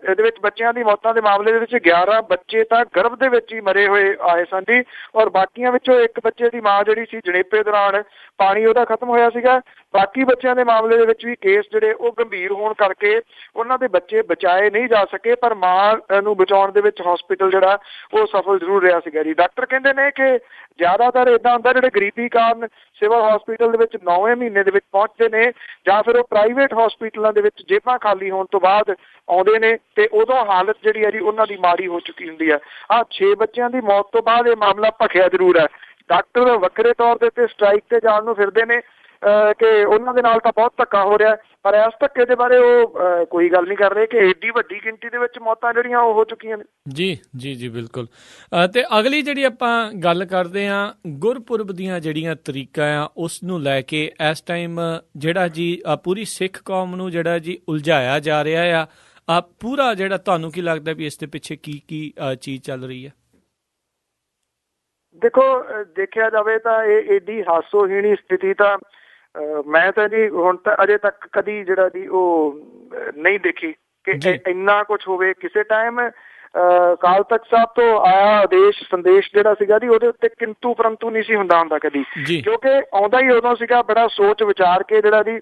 ਦੇ ਵਿੱਚ ਬੱਚਿਆਂ ਦੀ ਮੌਤਾਂ ਦੇ ਮਾਮਲੇ ਦੇ ਵਿੱਚ 11 ਬੱਚੇ ਤਾਂ ਗਰਭ ਦੇ ਵਿੱਚ ਹੀ ਮਰੇ ਹੋਏ ਆਏ ਸਨ ਜੀ, ਔਰ ਬਾਕੀਆਂ ਵਿੱਚੋਂ ਇੱਕ ਬੱਚੇ ਦੀ ਮਾਂ ਜਿਹੜੀ ਸੀ ਜਣੇਪੇ ਦੌਰਾਨ ਪਾਣੀ ਉਹਦਾ ਖਤਮ ਹੋਇਆ ਸੀਗਾ। ਬਾਕੀ ਬੱਚਿਆਂ ਦੇ ਮਾਮਲੇ ਦੇ ਵਿੱਚ ਵੀ ਕੇਸ ਜਿਹੜੇ ਉਹ ਗੰਭੀਰ ਹੋਣ ਕਰਕੇ ਉਹਨਾਂ ਦੇ ਬੱਚੇ ਬਚਾਏ ਨਹੀਂ ਜਾ ਸਕੇ, ਪਰ ਮਾਂ ਨੂੰ ਬਚਾਉਣ ਦੇ ਵਿੱਚ ਹਸਪੀਟਲ ਜਿਹੜਾ ਉਹ ਸਫਲ ਜ਼ਰੂਰ ਰਿਹਾ ਸੀਗਾ ਜੀ। ਡਾਕਟਰ ਕਹਿੰਦੇ ਨੇ ਕਿ ਜ਼ਿਆਦਾਤਰ ਇੱਦਾਂ ਹੁੰਦਾ ਜਿਹੜੇ ਗਰੀਬੀ ਕਾਰਨ ਸਿਵਲ ਹਸਪੀਟਲ ਦੇ ਵਿੱਚ 9ਵੇਂ ਮਹੀਨੇ ਦੇ ਵਿੱਚ ਪਹੁੰਚਦੇ ਨੇ ਜਾਂ ਫਿਰ ਉਹ ਪ੍ਰਾਈਵੇਟ ਹਸਪੀਟਲਾਂ ਦੇ ਵਿੱਚ ਜੇਬਾਂ ਖਾਲੀ ਹੋਣ ਤੋਂ ਬਾਅਦ ਆਉਂਦੇ ਨੇ ਤੇ ਉਦੋਂ ਹਾਲਤ ਜਿਹੜੀ ਹੈ ਜੀ ਉਹਨਾਂ ਦੀ ਮਾੜੀ ਹੋ ਚੁੱਕੀ ਹੁੰਦੀ ਹੈ। 6 ਬੱਚਿਆਂ ਦੀ ਮੌਤ ਤੋਂ ਬਾਅਦ ਇਹ ਮਾਮਲਾ ਭਖਿਆ ਜ਼ਰੂਰ ਹੈ। ਡਾਕਟਰ ਵੱਖਰੇ ਤੌਰ ਦੇ ਉੱਤੇ ਸਟ੍ਰਾਈਕ ਤੇ ਜਾਣ ਨੂੰ ਫਿਰਦੇ ਨੇ ਕਿ ਉਹਨਾਂ ਦੇ ਨਾਲ ਤਾਂ ਬਹੁਤ ਧੱਕਾ ਹੋ ਰਿਹਾ, ਪਰ ਇਸ ਧੱਕੇ ਦੇ ਬਾਰੇ ਉਹ ਕੋਈ ਗੱਲ ਨਹੀਂ ਕਰ ਰਹੇ ਕਿ ਏਡੀ ਵੱਡੀ ਗਿਣਤੀ ਦੇ ਵਿੱਚ ਮੌਤਾਂ ਜਿਹੜੀਆਂ ਉਹ ਹੋ ਚੁੱਕੀਆਂ ਨੇ। ਜੀ ਬਿਲਕੁਲ। ਤੇ ਅਗਲੀ ਜਿਹੜੀ ਆਪਾਂ ਗੱਲ ਕਰਦੇ ਹਾਂ ਗੁਰਪੁਰਬ ਦੀਆਂ ਜਿਹੜੀਆਂ ਤਰੀਕਾਂ ਆ ਉਸ ਨੂੰ ਲੈ ਕੇ ਇਸ ਟਾਈਮ ਜਿਹੜਾ ਜੀ ਪੂਰੀ ਸਿੱਖ ਕੌਮ ਨੂੰ ਜਿਹੜਾ ਜੀ ਉਲਝਾਇਆ ਜਾ ਰਿਹਾ ਆ ਪੂਰਾ, ਜਿਹੜਾ ਤੁਹਾਨੂੰ ਕੀ ਲੱਗਦਾ ਵੀ ਇਸ ਦੇ ਪਿੱਛੇ ਕੀ ਚੀਜ਼ ਚੱਲ ਰਹੀ ਹੈ? ਦੇਖੋ, ਦੇਖਿਆ ਜਾਵੇ ਤਾਂ ਇਹ ਏਡੀ ਹਾਸੋਹੀਣੀ ਸਥਿਤੀ ਤਾਂ ਮੈਂ ਤਾਂ ਜੀ ਹੁਣ ਤਾਂ ਅਜੇ ਤੱਕ ਕਦੀ ਜਿਹੜਾ ਜੀ ਉਹ ਨਹੀਂ ਦੇਖੀ ਕਿ ਇੰਨਾ ਕੁਛ ਹੋਵੇ। ਕਿਸੇ ਟਾਈਮ ਅਕਾਲ ਤਖਤ ਸਾਹਿਬ ਤੋਂ ਆਇਆ ਆਦੇਸ਼ ਸੰਦੇਸ਼ ਜਿਹੜਾ ਸੀਗਾ ਜੀ ਉਹਦੇ ਉੱਤੇ ਕਿੰਤੂ ਪਰੰਤੂ ਨਹੀਂ ਸੀ ਹੁੰਦਾ ਕਦੀ, ਕਿਉਂਕਿ ਆਉਂਦਾ ਹੀ ਉਦੋਂ ਸੀਗਾ ਬੜਾ ਸੋਚ ਵਿਚਾਰ ਕੇ ਜਿਹੜਾ ਜੀ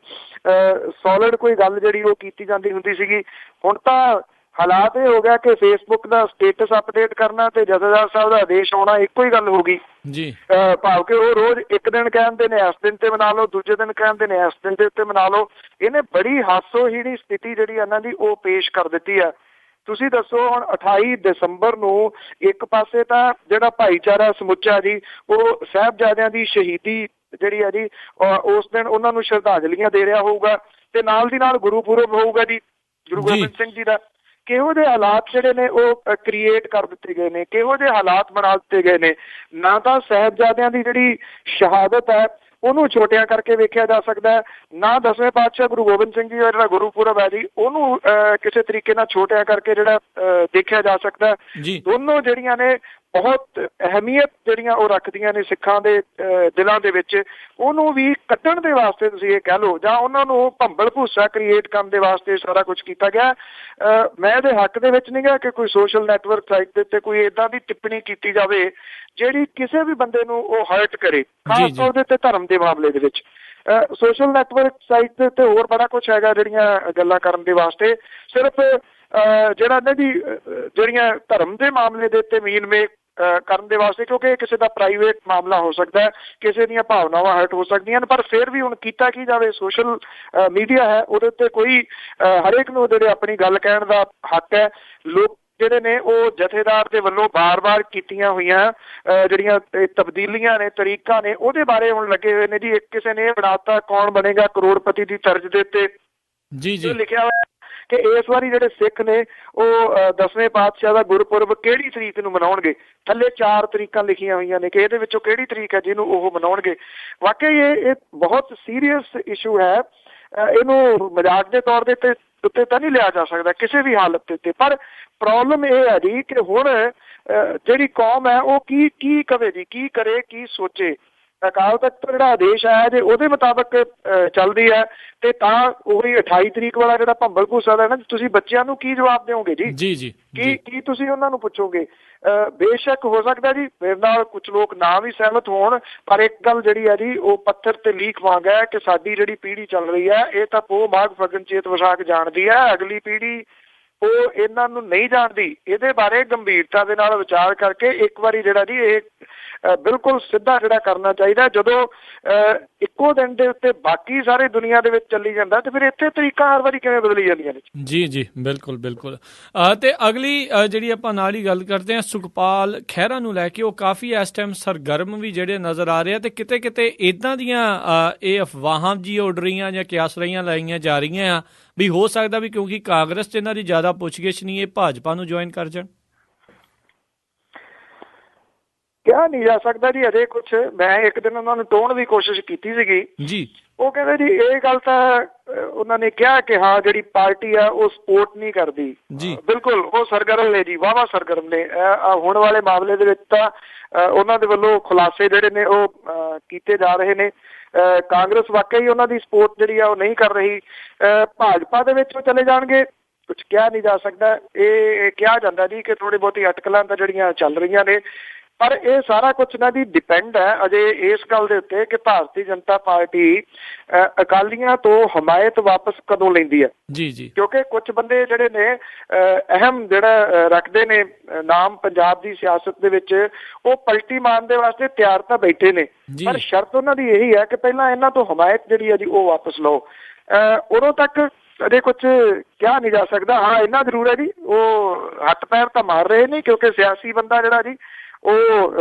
ਸੋਲਿਡ ਕੋਈ ਗੱਲ ਜਿਹੜੀ ਉਹ ਕੀਤੀ ਜਾਂਦੀ ਹੁੰਦੀ ਸੀਗੀ। ਹੁਣ ਤਾਂ ਹਾਲਾਤ ਇਹ ਹੋ ਗਿਆ ਕਿ ਫੇਸਬੁੱਕ ਦਾ ਸਟੇਟਸ ਅਪਡੇਟ ਕਰਨਾ ਤੇ ਜਥੇਦਾਰ ਸਾਹਿਬ ਦਾ ਆਦੇਸ਼ ਆਉਣਾ ਇੱਕੋ ਹੀ ਗੱਲ ਹੋ ਗਈ ਜੀ। ਭਾਵ ਕਿ ਉਹ ਰੋਜ਼ ਇੱਕ ਦਿਨ ਕਹਿੰਦੇ ਨੇ ਇਸ ਦਿਨ ਤੇ ਮਨਾ ਲਓ, ਦੂਜੇ ਦਿਨ ਕਹਿੰਦੇ ਨੇ ਇਸ ਦਿਨ ਦੇ ਉੱਤੇ ਮਨਾ ਲਓ। ਇਹਨੇ ਬੜੀ ਹਾਸੋਹੀਣੀ ਸਥਿਤੀ ਜਿਹੜੀ ਇਹਨਾਂ ਦੀ ਉਹ ਪੇਸ਼ ਕਰ ਦਿੱਤੀ ਆ। ਤੁਸੀਂ ਦੱਸੋ, ਹੁਣ 28 ਦਸੰਬਰ ਨੂੰ ਇੱਕ ਪਾਸੇ ਤਾਂ ਜਿਹੜਾ ਭਾਈਚਾਰਾ ਸਮੁੱਚਾ ਜੀ ਉਹ ਸਾਹਿਬਜ਼ਾਦਿਆਂ ਦੀ ਸ਼ਹੀਦੀ ਜਿਹੜੀ ਹੈ ਜੀ ਉਸ ਦਿਨ ਉਹਨਾਂ ਨੂੰ ਸ਼ਰਧਾਂਜਲੀਆਂ ਦੇ ਰਿਹਾ ਹੋਊਗਾ ਤੇ ਨਾਲ ਦੀ ਨਾਲ ਗੁਰਪੁਰਬ ਹੋਊਗਾ ਜੀ ਗੁਰੂ ਗੋਬਿੰਦ ਸਿੰਘ ਜੀ ਦਾ। ਕਿਹੋ ਜਿਹੇ ਹਾਲਾਤ ਜਿਹੜੇ ਨੇ ਉਹ ਕ੍ਰੀਏਟ ਕਰ ਦਿੱਤੇ ਗਏ ਨੇ, ਕਿਹੋ ਜਿਹੇ ਹਾਲਾਤ ਬਣਾ ਦਿੱਤੇ ਗਏ ਨੇ। ਨਾ ਤਾਂ ਸਾਹਿਬਜ਼ਾਦਿਆਂ ਦੀ ਜਿਹੜੀ ਸ਼ਹਾਦਤ ਹੈ ਉਹਨੂੰ ਛੋਟਿਆਂ ਕਰਕੇ ਵੇਖਿਆ ਜਾ ਸਕਦਾ, ਨਾ 10ਵੇਂ ਪਾਤਸ਼ਾਹ ਗੁਰੂ ਗੋਬਿੰਦ ਸਿੰਘ ਜੀ ਦਾ ਜਿਹੜਾ ਗੁਰਪੁਰਬ ਹੈ ਜੀ ਉਹਨੂੰ ਕਿਸੇ ਤਰੀਕੇ ਨਾਲ ਛੋਟਿਆਂ ਕਰਕੇ ਜਿਹੜਾ ਦੇਖਿਆ ਜਾ ਸਕਦਾ। ਦੋਨੋਂ ਜਿਹੜੀਆਂ ਨੇ ਬਹੁਤ ਅਹਿਮੀਅਤ ਜਿਹੜੀਆਂ ਉਹ ਰੱਖਦੀਆਂ ਨੇ ਸਿੱਖਾਂ ਦੇ ਦਿਲਾਂ ਦੇ ਵਿੱਚ, ਉਹਨੂੰ ਵੀ ਕੱਢਣ ਦੇ ਵਾਸਤੇ ਤੁਸੀਂ ਇਹ ਕਹਿ ਲਓ ਜਾਂ ਉਹਨਾਂ ਨੂੰ ਭੰਬਲ ਭੂਸਾ ਕ੍ਰੀਏਟ ਕਰਨ ਦੇ ਵਾਸਤੇ ਸਾਰਾ ਕੁਝ ਕੀਤਾ ਗਿਆ। ਮੈਂ ਇਹਦੇ ਹੱਕ ਦੇ ਵਿੱਚ ਨਹੀਂ ਗਾ ਕਿ ਕੋਈ ਸੋਸ਼ਲ ਨੈਟਵਰਕ ਸਾਈਟ ਦੇ ਉੱਤੇ ਕੋਈ ਏਦਾਂ ਦੀ ਟਿੱਪਣੀ ਕੀਤੀ ਜਾਵੇ ਜਿਹੜੀ ਕਿਸੇ ਵੀ ਬੰਦੇ ਨੂੰ ਉਹ ਹਰਟ ਕਰੇ, ਖਾਸ ਤੌਰ ਦੇ ਉੱਤੇ ਧਰਮ ਦੇ ਮਾਮਲੇ ਦੇ ਵਿੱਚ। ਸੋਸ਼ਲ ਨੈਟਵਰਕ ਸਾਈਟ ਦੇ ਉੱਤੇ ਹੋਰ ਬੜਾ ਕੁਛ ਹੈਗਾ ਜਿਹੜੀਆਂ ਗੱਲਾਂ ਕਰਨ ਦੇ ਵਾਸਤੇ। ਸਿਰਫ ਜਿਹੜਾ ਇਹਨਾਂ ਦੀ ਜਿਹੜੀਆਂ ਧਰਮ ਦੇ ਮਾਮਲੇ ਦੇ ਉੱਤੇ ਮੀਨ ਮੇਕ ਕਰਨ ਦੇ ਵਾਸਤੇ, ਕਿਉਂਕਿ ਇਹ ਕਿਸੇ ਦਾ ਪ੍ਰਾਈਵੇਟ ਮਾਮਲਾ ਹੋ ਸਕਦਾ, ਕਿਸੇ ਦੀਆਂ ਭਾਵਨਾਵਾਂ ਹਰਟ ਹੋ ਸਕਦੀਆਂ ਨੇ, ਪਰ ਫਿਰ ਵੀ ਹੁਣ ਕੀਤਾ ਕੀ ਜਾਵੇ। ਸੋਸ਼ਲ ਮੀਡੀਆ ਹੈ, ਉਹਦੇ ਉੱਤੇ ਕੋਈ ਹਰੇਕ ਨੂੰ ਜਿਹੜੇ ਆਪਣੀ ਗੱਲ ਕਹਿਣ ਦਾ ਹੱਕ ਹੈ। ਲੋਕ ਜਿਹੜੇ ਨੇ ਉਹ ਜਥੇਦਾਰ ਦੇ ਵੱਲੋਂ ਬਾਰ-ਬਾਰ ਕੀਤੀਆਂ ਹੋਈਆਂ ਜਿਹੜੀਆਂ ਤਬਦੀਲੀਆਂ ਨੇ, ਤਰੀਕਾਂ ਨੇ, ਉਹਦੇ ਬਾਰੇ ਹੁਣ ਲੱਗੇ ਹੋਏ ਨੇ ਜੀ। ਇੱਕ ਕਿਸੇ ਨੇ ਇਹ ਬਣਾਤਾ ਕੌਣ ਬਣੇਗਾ ਕਰੋੜਪਤੀ ਦੀ ਤਰਜ਼ ਦੇ ਉੱਤੇ ਲਿਖਿਆ ਹੋਇਆ ਕਿ ਇਸ ਵਾਰੀ ਜਿਹੜੇ ਸਿੱਖ ਨੇ ਉਹ 10ਵੇਂ ਪਾਤਸ਼ਾਹ ਦਾ ਗੁਰਪੁਰਬ ਕਿਹੜੀ ਤਰੀਕ ਨੂੰ ਮਨਾਉਣਗੇ। ਥੱਲੇ 4 ਤਰੀਕਾਂ ਲਿਖੀਆਂ ਹੋਈਆਂ ਨੇ ਕਿ ਇਹਦੇ ਵਿੱਚੋਂ ਕਿਹੜੀ ਤਰੀਕ ਹੈ ਜਿਹਨੂੰ ਉਹ ਮਨਾਉਣਗੇ। ਵਾਕਈ ਇਹ ਬਹੁਤ ਸੀਰੀਅਸ ਇਸ਼ੂ ਹੈ। ਇਹਨੂੰ ਮਜ਼ਾਕ ਦੇ ਤੌਰ ਦੇ ਉੱਤੇ ਤਾਂ ਨਹੀਂ ਲਿਆ ਜਾ ਸਕਦਾ ਕਿਸੇ ਵੀ ਹਾਲਤ ਦੇ ਉੱਤੇ। ਪਰ ਪ੍ਰੋਬਲਮ ਇਹ ਹੈ ਜੀ ਕਿ ਹੁਣ ਜਿਹੜੀ ਕੌਮ ਹੈ ਉਹ ਕੀ ਕਵੇ ਜੀ, ਕੀ ਕਰੇ, ਕੀ ਸੋਚੇ। ਅਕਾਲ ਤਖਤ ਤੋਂ ਜਿਹੜਾ ਆਦੇਸ਼ ਆਇਆ ਜੇ ਉਹਦੇ ਮੁਤਾਬਕ ਚੱਲਦੀ ਹੈ ਤੇ ਤਾਂ ਉਹੀ 28 ਤਰੀਕ ਵਾਲਾ ਜਿਹੜਾ ਭੰਬਲ ਭੂਸਾ ਦਾ ਨਾ, ਤੁਸੀਂ ਬੱਚਿਆਂ ਨੂੰ ਕੀ ਜਵਾਬ ਦਿਓਗੇ ਜੀ? ਕੀ ਤੁਸੀਂ ਉਹਨਾਂ ਨੂੰ ਪੁੱਛੋਗੇ? ਬੇਸ਼ੱਕ ਹੋ ਸਕਦਾ ਜੀ ਮੇਰੇ ਨਾਲ ਕੁਝ ਲੋਕ ਨਾ ਵੀ ਸਹਿਮਤ ਹੋਣ, ਪਰ ਇੱਕ ਗੱਲ ਜਿਹੜੀ ਹੈ ਜੀ ਉਹ ਪੱਥਰ ਤੇ ਲੀਕ ਵਾਂਗ ਹੈ ਕਿ ਸਾਡੀ ਜਿਹੜੀ ਪੀੜ੍ਹੀ ਚੱਲ ਰਹੀ ਹੈ ਇਹ ਤਾਂ ਪੋਹ ਮਾਘ ਫਗਨ ਚੇਤ ਵਿਸਾਖ ਜਾਣਦੀ ਹੈ, ਅਗਲੀ ਪੀੜ੍ਹੀ ਉਹ ਇਹਨਾਂ ਨੂੰ ਨਹੀਂ ਜਾਣਦੀ। ਇਹਦੇ ਬਾਰੇ ਗੰਭੀਰਤਾ ਦੇ ਨਾਲ ਵਿਚਾਰ ਕਰਕੇ ਇੱਕ ਵਾਰੀ ਜਿਹੜਾ ਜੀ ਇਹ ਬਿਲਕੁਲ ਸਿੱਧਾ ਜਿਹੜਾ ਕਰਨਾ ਚਾਹੀਦਾ। ਜਦੋਂ ਇੱਕੋ ਦਿਨ ਦੇ ਉੱਤੇ ਬਾਕੀ ਸਾਰੇ ਦੁਨੀਆ ਦੇ ਵਿੱਚ ਚੱਲੀ ਜਾਂਦਾ ਤੇ ਫਿਰ ਇੱਥੇ ਤਰੀਕਾਂ ਹਰ ਵਾਰੀ ਕਿਵੇਂ ਬਦਲੀ ਜਾਂਦੀਆਂ ਨੇ? ਜੀ ਬਿਲਕੁਲ। ਤੇ ਅਗਲੀ ਜਿਹੜੀ ਆਪਾਂ ਨਾਲ ਹੀ ਗੱਲ ਕਰਦੇ ਹਾਂ ਸੁਖਪਾਲ ਖਹਿਰਾ ਨੂੰ ਲੈ ਕੇ, ਉਹ ਕਾਫੀ ਇਸ ਟਾਈਮ ਸਰਗਰਮ ਵੀ ਜਿਹੜੇ ਨਜ਼ਰ ਆ ਰਹੇ ਆ ਤੇ ਕਿਤੇ ਇੱਦਾਂ ਦੀਆਂ ਇਹ ਅਫਵਾਹਾਂ ਜੀ ਉੱਡ ਰਹੀਆਂ ਜਾਂ ਕਿਆਸਰਾਈਆਂ ਲਾਈਆਂ ਜਾ ਰਹੀਆਂ ਆ ਵੀ ਹੋ ਸਕਦਾ ਵੀ ਕਿਉਂਕਿ ਕਾਂਗਰਸ 'ਚ ਇਹਨਾਂ ਦੀ ਜ਼ਿਆਦਾ ਪੁੱਛਗਿੱਛ ਨਹੀਂ, ਇਹ ਭਾਜਪਾ ਨੂੰ ਜੁਆਇਨ ਕਰ ਜਾਣ? ਕਿਹਾ ਨਹੀਂ ਜਾ ਸਕਦਾ ਜੀ ਅਜੇ ਕੁਛ। ਮੈਂ ਇੱਕ ਦਿਨ ਉਹਨਾਂ ਨੂੰ ਟੋਣ ਦੀ ਕੋਸ਼ਿਸ਼ ਕੀਤੀ ਸੀਗੀ ਜੀ। ਉਹ ਕਹਿੰਦੇ ਜੀ ਇਹ ਗੱਲ ਤਾਂ ਉਹਨਾਂ ਨੇ ਕਿਹਾ ਕਿ ਹਾਂ ਜਿਹੜੀ ਪਾਰਟੀ ਆ ਉਹ ਸਪੋਰਟ ਨਹੀਂ ਕਰਦੀ ਜੀ। ਬਿਲਕੁਲ ਉਹ ਸਰਗਰਮ ਨੇ ਜੀ, ਵਾਹਵਾ ਸਰਗਰਮ ਨੇ। ਹੁਣ ਵਾਲੇ ਮਾਮਲੇ ਦੇ ਵਿੱਚ ਤਾਂ ਉਹਨਾਂ ਦੇ ਵੱਲੋਂ ਖੁਲਾਸੇ ਜਿਹੜੇ ਨੇ ਉਹ ਕੀਤੇ ਜਾ ਰਹੇ ਨੇ। ਕਾਂਗਰਸ ਵਾਕਈ ਉਹਨਾਂ ਦੀ ਸਪੋਰਟ ਜਿਹੜੀ ਆ ਉਹ ਨਹੀਂ ਕਰ ਰਹੀ। ਭਾਜਪਾ ਦੇ ਵਿੱਚ ਉਹ ਚਲੇ ਜਾਣਗੇ, ਕੁਛ ਕਿਹਾ ਨਹੀਂ ਜਾ ਸਕਦਾ। ਇਹ ਕਿਹਾ ਜਾਂਦਾ ਜੀ ਕਿ ਥੋੜੀ ਬਹੁਤੀ ਅਟਕਲਾਂ ਤਾਂ ਜਿਹੜੀਆਂ ਚੱਲ ਰਹੀਆਂ ਨੇ, ਪਰ ਇਹ ਸਾਰਾ ਕੁਛ ਇਹਨਾਂ ਦੀ ਡਿਪੈਂਡ ਹੈ ਅਜੇ ਇਸ ਗੱਲ ਦੇ ਉੱਤੇ ਕਿ ਭਾਰਤੀ ਜਨਤਾ ਪਾਰਟੀ ਅਕਾਲੀਆਂ ਤੋਂ ਹਮਾਇਤ ਵਾਪਸ ਕਦੋਂ ਲੈਂਦੀ ਹੈ। ਜੀ ਜੀ। ਕਿਉਂਕਿ ਕੁਝ ਬੰਦੇ ਜਿਹੜੇ ਨੇ ਅਹਿਮ ਜਿਹੜਾ ਰੱਖਦੇ ਨੇ ਨਾਮ ਪੰਜਾਬ ਦੀ ਸਿਆਸਤ ਦੇ ਵਿੱਚ, ਉਹ ਪਲਟੀ ਮਾਰਨ ਦੇ ਵਾਸਤੇ ਤਿਆਰ ਤਾਂ ਬੈਠੇ ਨੇ, ਪਰ ਸ਼ਰਤ ਉਹਨਾਂ ਦੀ ਇਹੀ ਹੈ ਕਿ ਪਹਿਲਾਂ ਇਹਨਾਂ ਤੋਂ ਹਮਾਇਤ ਜਿਹੜੀ ਹੈ ਜੀ ਉਹ ਵਾਪਸ ਲਓ। ਉਦੋਂ ਤੱਕ ਅਜੇ ਕੁਛ ਕਿਹਾ ਨਹੀਂ ਜਾ ਸਕਦਾ। ਹਾਂ ਇੰਨਾ ਜ਼ਰੂਰ ਹੈ ਜੀ ਉਹ ਹੱਥ ਪੈਰ ਤਾਂ ਮਾਰ ਰਹੇ ਨੇ, ਕਿਉਂਕਿ ਸਿਆਸੀ ਬੰਦਾ ਜਿਹੜਾ ਜੀ ਉਹ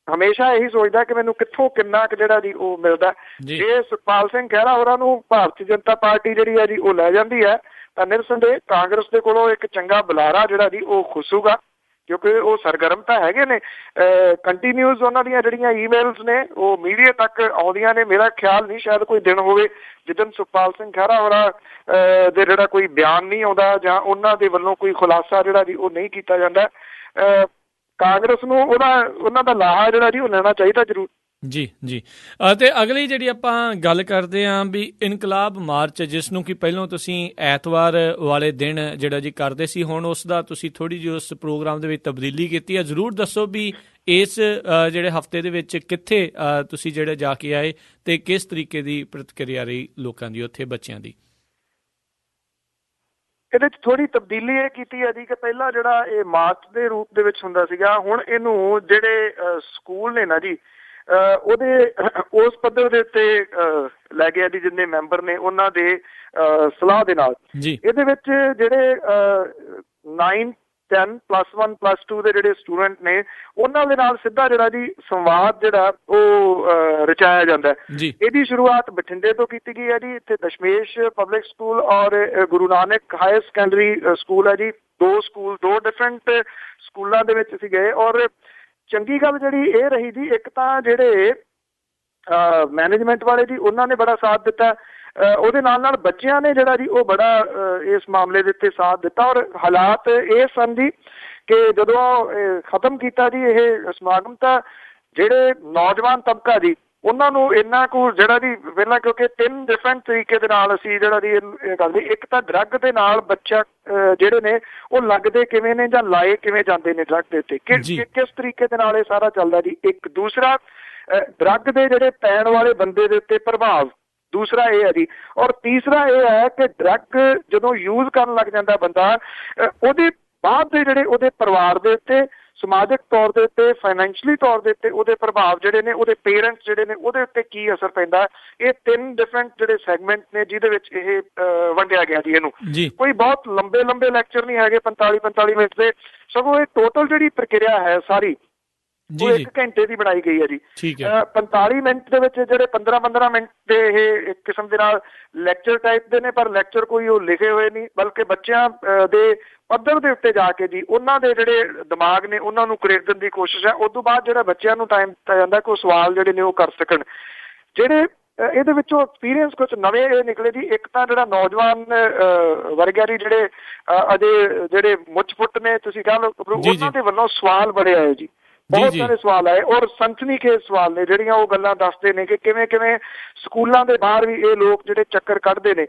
ਹਮੇਸ਼ਾ ਇਹੀ ਸੋਚਦਾ ਕਿ ਮੈਨੂੰ ਕਿੱਥੋਂ ਕਿੰਨਾ ਕੁ ਜਿਹੜਾ ਜੀ ਉਹ ਮਿਲਦਾ। ਜੇ ਸੁਖਪਾਲ ਸਿੰਘ ਖਹਿਰਾ ਹੋਰਾਂ ਨੂੰ ਭਾਰਤੀ ਜਨਤਾ ਪਾਰਟੀ ਜਿਹੜੀ ਹੈ ਜੀ ਉਹ ਲੈ ਜਾਂਦੀ ਹੈ ਤਾਂ ਨਿਰਸੰਦੇਹ ਕਾਂਗਰਸ ਦੇ ਕੋਲੋਂ ਇੱਕ ਚੰਗਾ ਬੁਲਾਰਾ ਜਿਹੜਾ ਜੀ ਉਹ ਖੁੱਸੂਗਾ, ਕਿਉਂਕਿ ਉਹ ਸਰਗਰਮ ਤਾਂ ਹੈਗੇ ਨੇ। ਕੰਟੀਨਿਊਸ ਉਹਨਾਂ ਦੀਆਂ ਜਿਹੜੀਆਂ ਈਮੇਲਸ ਨੇ ਉਹ ਮੀਡੀਆ ਤੱਕ ਆਉਂਦੀਆਂ ਨੇ। ਮੇਰਾ ਖਿਆਲ ਨਹੀਂ ਸ਼ਾਇਦ ਕੋਈ ਦਿਨ ਹੋਵੇ ਜਿੱਦਣ ਸੁਖਪਾਲ ਸਿੰਘ ਖਹਿਰਾ ਹੋਰਾਂ ਦੇ ਜਿਹੜਾ ਕੋਈ ਬਿਆਨ ਨਹੀਂ ਆਉਂਦਾ ਜਾਂ ਉਹਨਾਂ ਦੇ ਵੱਲੋਂ ਕੋਈ ਖੁਲਾਸਾ ਜਿਹੜਾ ਜੀ ਉਹ ਨਹੀਂ ਕੀਤਾ ਜਾਂਦਾ। ਕਾਂਗਰਸ ਨੂੰ ਉਹਨਾਂ ਦਾ ਲਾਹਾ ਜਿਹੜਾ ਜੀ ਉਹ ਲੈਣਾ ਚਾਹੀਦਾ ਜ਼ਰੂਰ। ਜੀ ਜੀ। ਅਤੇ ਅਗਲੀ ਜਿਹੜੀ ਆਪਾਂ ਗੱਲ ਕਰਦੇ ਹਾਂ ਵੀ ਇਨਕਲਾਬ ਮਾਰਚ, ਜਿਸ ਨੂੰ ਕਿ ਪਹਿਲਾਂ ਤੁਸੀਂ ਐਤਵਾਰ ਵਾਲੇ ਦਿਨ ਜਿਹੜਾ ਜੀ ਕਰਦੇ ਸੀ, ਹੁਣ ਉਸ ਦਾ ਤੁਸੀਂ ਥੋੜ੍ਹੀ ਜਿਹੀ ਉਸ ਪ੍ਰੋਗਰਾਮ ਦੇ ਵਿੱਚ ਤਬਦੀਲੀ ਕੀਤੀ ਹੈ। ਜ਼ਰੂਰ ਦੱਸੋ ਵੀ ਇਸ ਜਿਹੜੇ ਹਫ਼ਤੇ ਦੇ ਵਿੱਚ ਕਿੱਥੇ ਤੁਸੀਂ ਜਿਹੜੇ ਜਾ ਕੇ ਆਏ ਅਤੇ ਕਿਸ ਤਰੀਕੇ ਦੀ ਪ੍ਰਤੀਕਿਰਿਆ ਰਹੀ ਲੋਕਾਂ ਦੀ ਉੱਥੇ, ਬੱਚਿਆਂ ਦੀ? ਇਹਦੇ 'ਚ ਥੋੜ੍ਹੀ ਤਬਦੀਲੀ ਇਹ ਕੀਤੀ ਹੈ ਜੀ ਕਿ ਪਹਿਲਾਂ ਜਿਹੜਾ ਇਹ ਮਾਰਚ ਦੇ ਰੂਪ ਦੇ ਵਿੱਚ ਹੁੰਦਾ ਸੀਗਾ, ਹੁਣ ਇਹਨੂੰ ਜਿਹੜੇ ਸਕੂਲ ਨੇ ਨਾ ਜੀ ਉਹਦੇ ਉਸ ਪੱਧਰ ਦੇ ਉੱਤੇ ਲੈ ਗਿਆ ਜੀ, ਜਿੰਨੇ ਮੈਂਬਰ ਨੇ ਉਹਨਾਂ ਦੇ ਸਲਾਹ ਦੇ ਨਾਲ। ਇਹਦੇ ਵਿੱਚ ਜਿਹੜੇ 9, 10, +1, +2 ਦੇ ਜਿਹੜੇ ਸਟੂਡੈਂਟ ਨੇ ਉਹਨਾਂ ਦੇ ਨਾਲ ਸਿੱਧਾ ਜਿਹੜਾ ਜੀ ਸੰਵਾਦ ਜਿਹੜਾ ਉਹ ਰਚਾਇਆ ਜਾਂਦਾ ਹੈ। ਇਹਦੀ ਸ਼ੁਰੂਆਤ ਬਠਿੰਡੇ ਤੋਂ ਕੀਤੀ ਗਈ ਹੈ ਜੀ। ਇੱਥੇ ਦਸ਼ਮੇਸ਼ ਪਬਲਿਕ ਸਕੂਲ ਔਰ Guru Nanak higher secondary school ਹੈ ਜੀ। ਦੋ ਡਿਫਰੈਂਟ ਸਕੂਲਾਂ ਦੇ ਵਿੱਚ ਅਸੀਂ ਗਏ ਔਰ ਚੰਗੀ ਗੱਲ ਜਿਹੜੀ ਇਹ ਰਹੀ ਜੀ, ਇੱਕ ਤਾਂ ਜਿਹੜੇ ਮੈਨੇਜਮੈਂਟ ਵਾਲੇ ਜੀ ਉਹਨਾਂ ਨੇ ਬੜਾ ਸਾਥ ਦਿੱਤਾ, ਉਹਦੇ ਨਾਲ ਨਾਲ ਬੱਚਿਆਂ ਨੇ ਜਿਹੜਾ ਜੀ ਉਹ ਬੜਾ ਇਸ ਮਾਮਲੇ ਦੇ ਉੱਤੇ ਸਾਥ ਦਿੱਤਾ। ਔਰ ਹਾਲਾਤ ਇਹ ਸਨ ਜੀ ਕਿ ਜਦੋਂ ਖਤਮ ਕੀਤਾ ਜੀ ਇਹ ਸਮਾਗਮ ਤਾਂ ਜਿਹੜੇ ਨੌਜਵਾਨ ਤਬਕਾ ਜੀ ਉਹਨਾਂ ਨੂੰ ਇੰਨਾ ਕੁ ਜਿਹੜਾ ਜੀ ਪਹਿਲਾਂ, ਕਿਉਂਕਿ 3 ਡਿਫਰੈਂਟ ਤਰੀਕੇ ਦੇ ਨਾਲ ਅਸੀਂ ਜਿਹੜਾ ਜੀ ਇਹ ਕਰਦੇ, ਇੱਕ ਤਾਂ ਡਰੱਗ ਦੇ ਨਾਲ ਬੱਚਾ ਜਿਹੜੇ ਨੇ ਉਹ ਲੱਗਦੇ ਕਿਵੇਂ ਨੇ ਜਾਂ ਲਾਏ ਕਿਵੇਂ ਜਾਂਦੇ ਨੇ ਡਰੱਗ ਦੇ ਉੱਤੇ, ਕਿਸ ਤਰੀਕੇ ਦੇ ਨਾਲ ਇਹ ਸਾਰਾ ਚੱਲਦਾ ਜੀ। ਇੱਕ ਦੂਸਰਾ ਡਰੱਗ ਦੇ ਜਿਹੜੇ ਪੈਣ ਵਾਲੇ ਬੰਦੇ ਦੇ ਉੱਤੇ ਪ੍ਰਭਾਵ, ਦੂਸਰਾ ਇਹ ਹੈ ਜੀ। ਔਰ ਤੀਸਰਾ ਇਹ ਹੈ ਕਿ ਡਰੱਗ ਜਦੋਂ ਯੂਜ਼ ਕਰਨ ਲੱਗ ਜਾਂਦਾ ਬੰਦਾ, ਉਹਦੇ ਬਾਅਦ ਦੇ ਜਿਹੜੇ ਉਹਦੇ ਪਰਿਵਾਰ ਦੇ ਉੱਤੇ, ਸਮਾਜਿਕ ਤੌਰ ਦੇ ਉੱਤੇ, ਫਾਈਨੈਂਸ਼ਲੀ ਤੌਰ ਦੇ ਉੱਤੇ ਉਹਦੇ ਪ੍ਰਭਾਵ ਜਿਹੜੇ ਨੇ, ਉਹਦੇ ਪੇਰੈਂਟਸ ਜਿਹੜੇ ਨੇ ਉਹਦੇ ਉੱਤੇ ਕੀ ਅਸਰ ਪੈਂਦਾ। ਇਹ 3 ਡਿਫਰੈਂਟ ਜਿਹੜੇ ਸੈਗਮੈਂਟ ਨੇ ਜਿਹਦੇ ਵਿੱਚ ਇਹ ਵੰਡਿਆ ਗਿਆ ਜੀ ਇਹਨੂੰ। ਕੋਈ ਬਹੁਤ ਲੰਬੇ ਲੈਕਚਰ ਨਹੀਂ ਹੈਗੇ 45 ਮਿੰਟ ਦੇ, ਸਗੋਂ ਇਹ ਟੋਟਲ ਜਿਹੜੀ ਪ੍ਰਕਿਰਿਆ ਹੈ ਸਾਰੀ ਉਹ 1 ਘੰਟੇ ਦੀ ਬਣਾਈ ਗਈ ਹੈ ਜੀ। 45 ਮਿੰਟ ਦੇ ਵਿੱਚ ਜਿਹੜੇ 15 ਮਿੰਟ ਦੇ ਇਹ ਇੱਕ ਕਿਸਮ ਦੇ ਨਾਲ ਲੈਕਚਰ ਟਾਈਪ ਦੇ ਨੇ, ਪਰ ਲੈਕਚਰ ਕੋਈ ਉਹ ਲਿਖੇ ਹੋਏ ਨਹੀਂ, ਬਲਕਿ ਬੱਚਿਆਂ ਦੇ ਪੱਧਰ ਦੇ ਉੱਤੇ ਜਾ ਕੇ ਜੀ ਉਹਨਾਂ ਦੇ ਜਿਹੜੇ ਦਿਮਾਗ ਨੇ ਉਹਨਾਂ ਨੂੰ ਖਰੀਦਣ ਦੀ ਕੋਸ਼ਿਸ਼ ਹੈ। ਉਸ ਤੋਂ ਬਾਅਦ ਜਿਹੜਾ ਬੱਚਿਆਂ ਨੂੰ ਟਾਈਮ ਦਿੱਤਾ ਜਾਂਦਾ ਕਿ ਉਹ ਸਵਾਲ ਜਿਹੜੇ ਨੇ ਉਹ ਕਰ ਸਕਣ। ਜਿਹੜੇ ਇਹਦੇ ਵਿੱਚੋਂ ਐਕਸਪੀਰੀਅੰਸ ਕੁਝ ਨਵੇਂ ਇਹ ਨਿਕਲੇ ਜੀ। ਇੱਕ ਤਾਂ ਜਿਹੜਾ ਨੌਜਵਾਨ ਵਰਗਿਆ ਜੀ ਜਿਹੜੇ ਅਜੇ ਜਿਹੜੇ ਮੁੱਛ ਫੁੱਟ ਨੇ ਤੁਸੀਂ ਕਹਿ ਲਓ, ਉਹਨਾਂ ਦੇ ਵੱਲੋਂ ਸਵਾਲ ਬੜੇ ਆਏ ਜੀ, ਬਹੁਤ ਸਾਰੇ ਸਵਾਲ ਆਏ ਔਰ ਸਨਸਨੀਖੇਜ਼ ਸਵਾਲ ਨੇ। ਜਿਹੜੀਆਂ ਉਹ ਗੱਲਾਂ ਦੱਸਦੇ ਨੇ ਕਿ ਕਿਵੇਂ ਸਕੂਲਾਂ ਦੇ ਬਾਹਰ ਵੀ ਇਹ ਲੋਕ ਜਿਹੜੇ ਚੱਕਰ ਕੱਢਦੇ ਨੇ।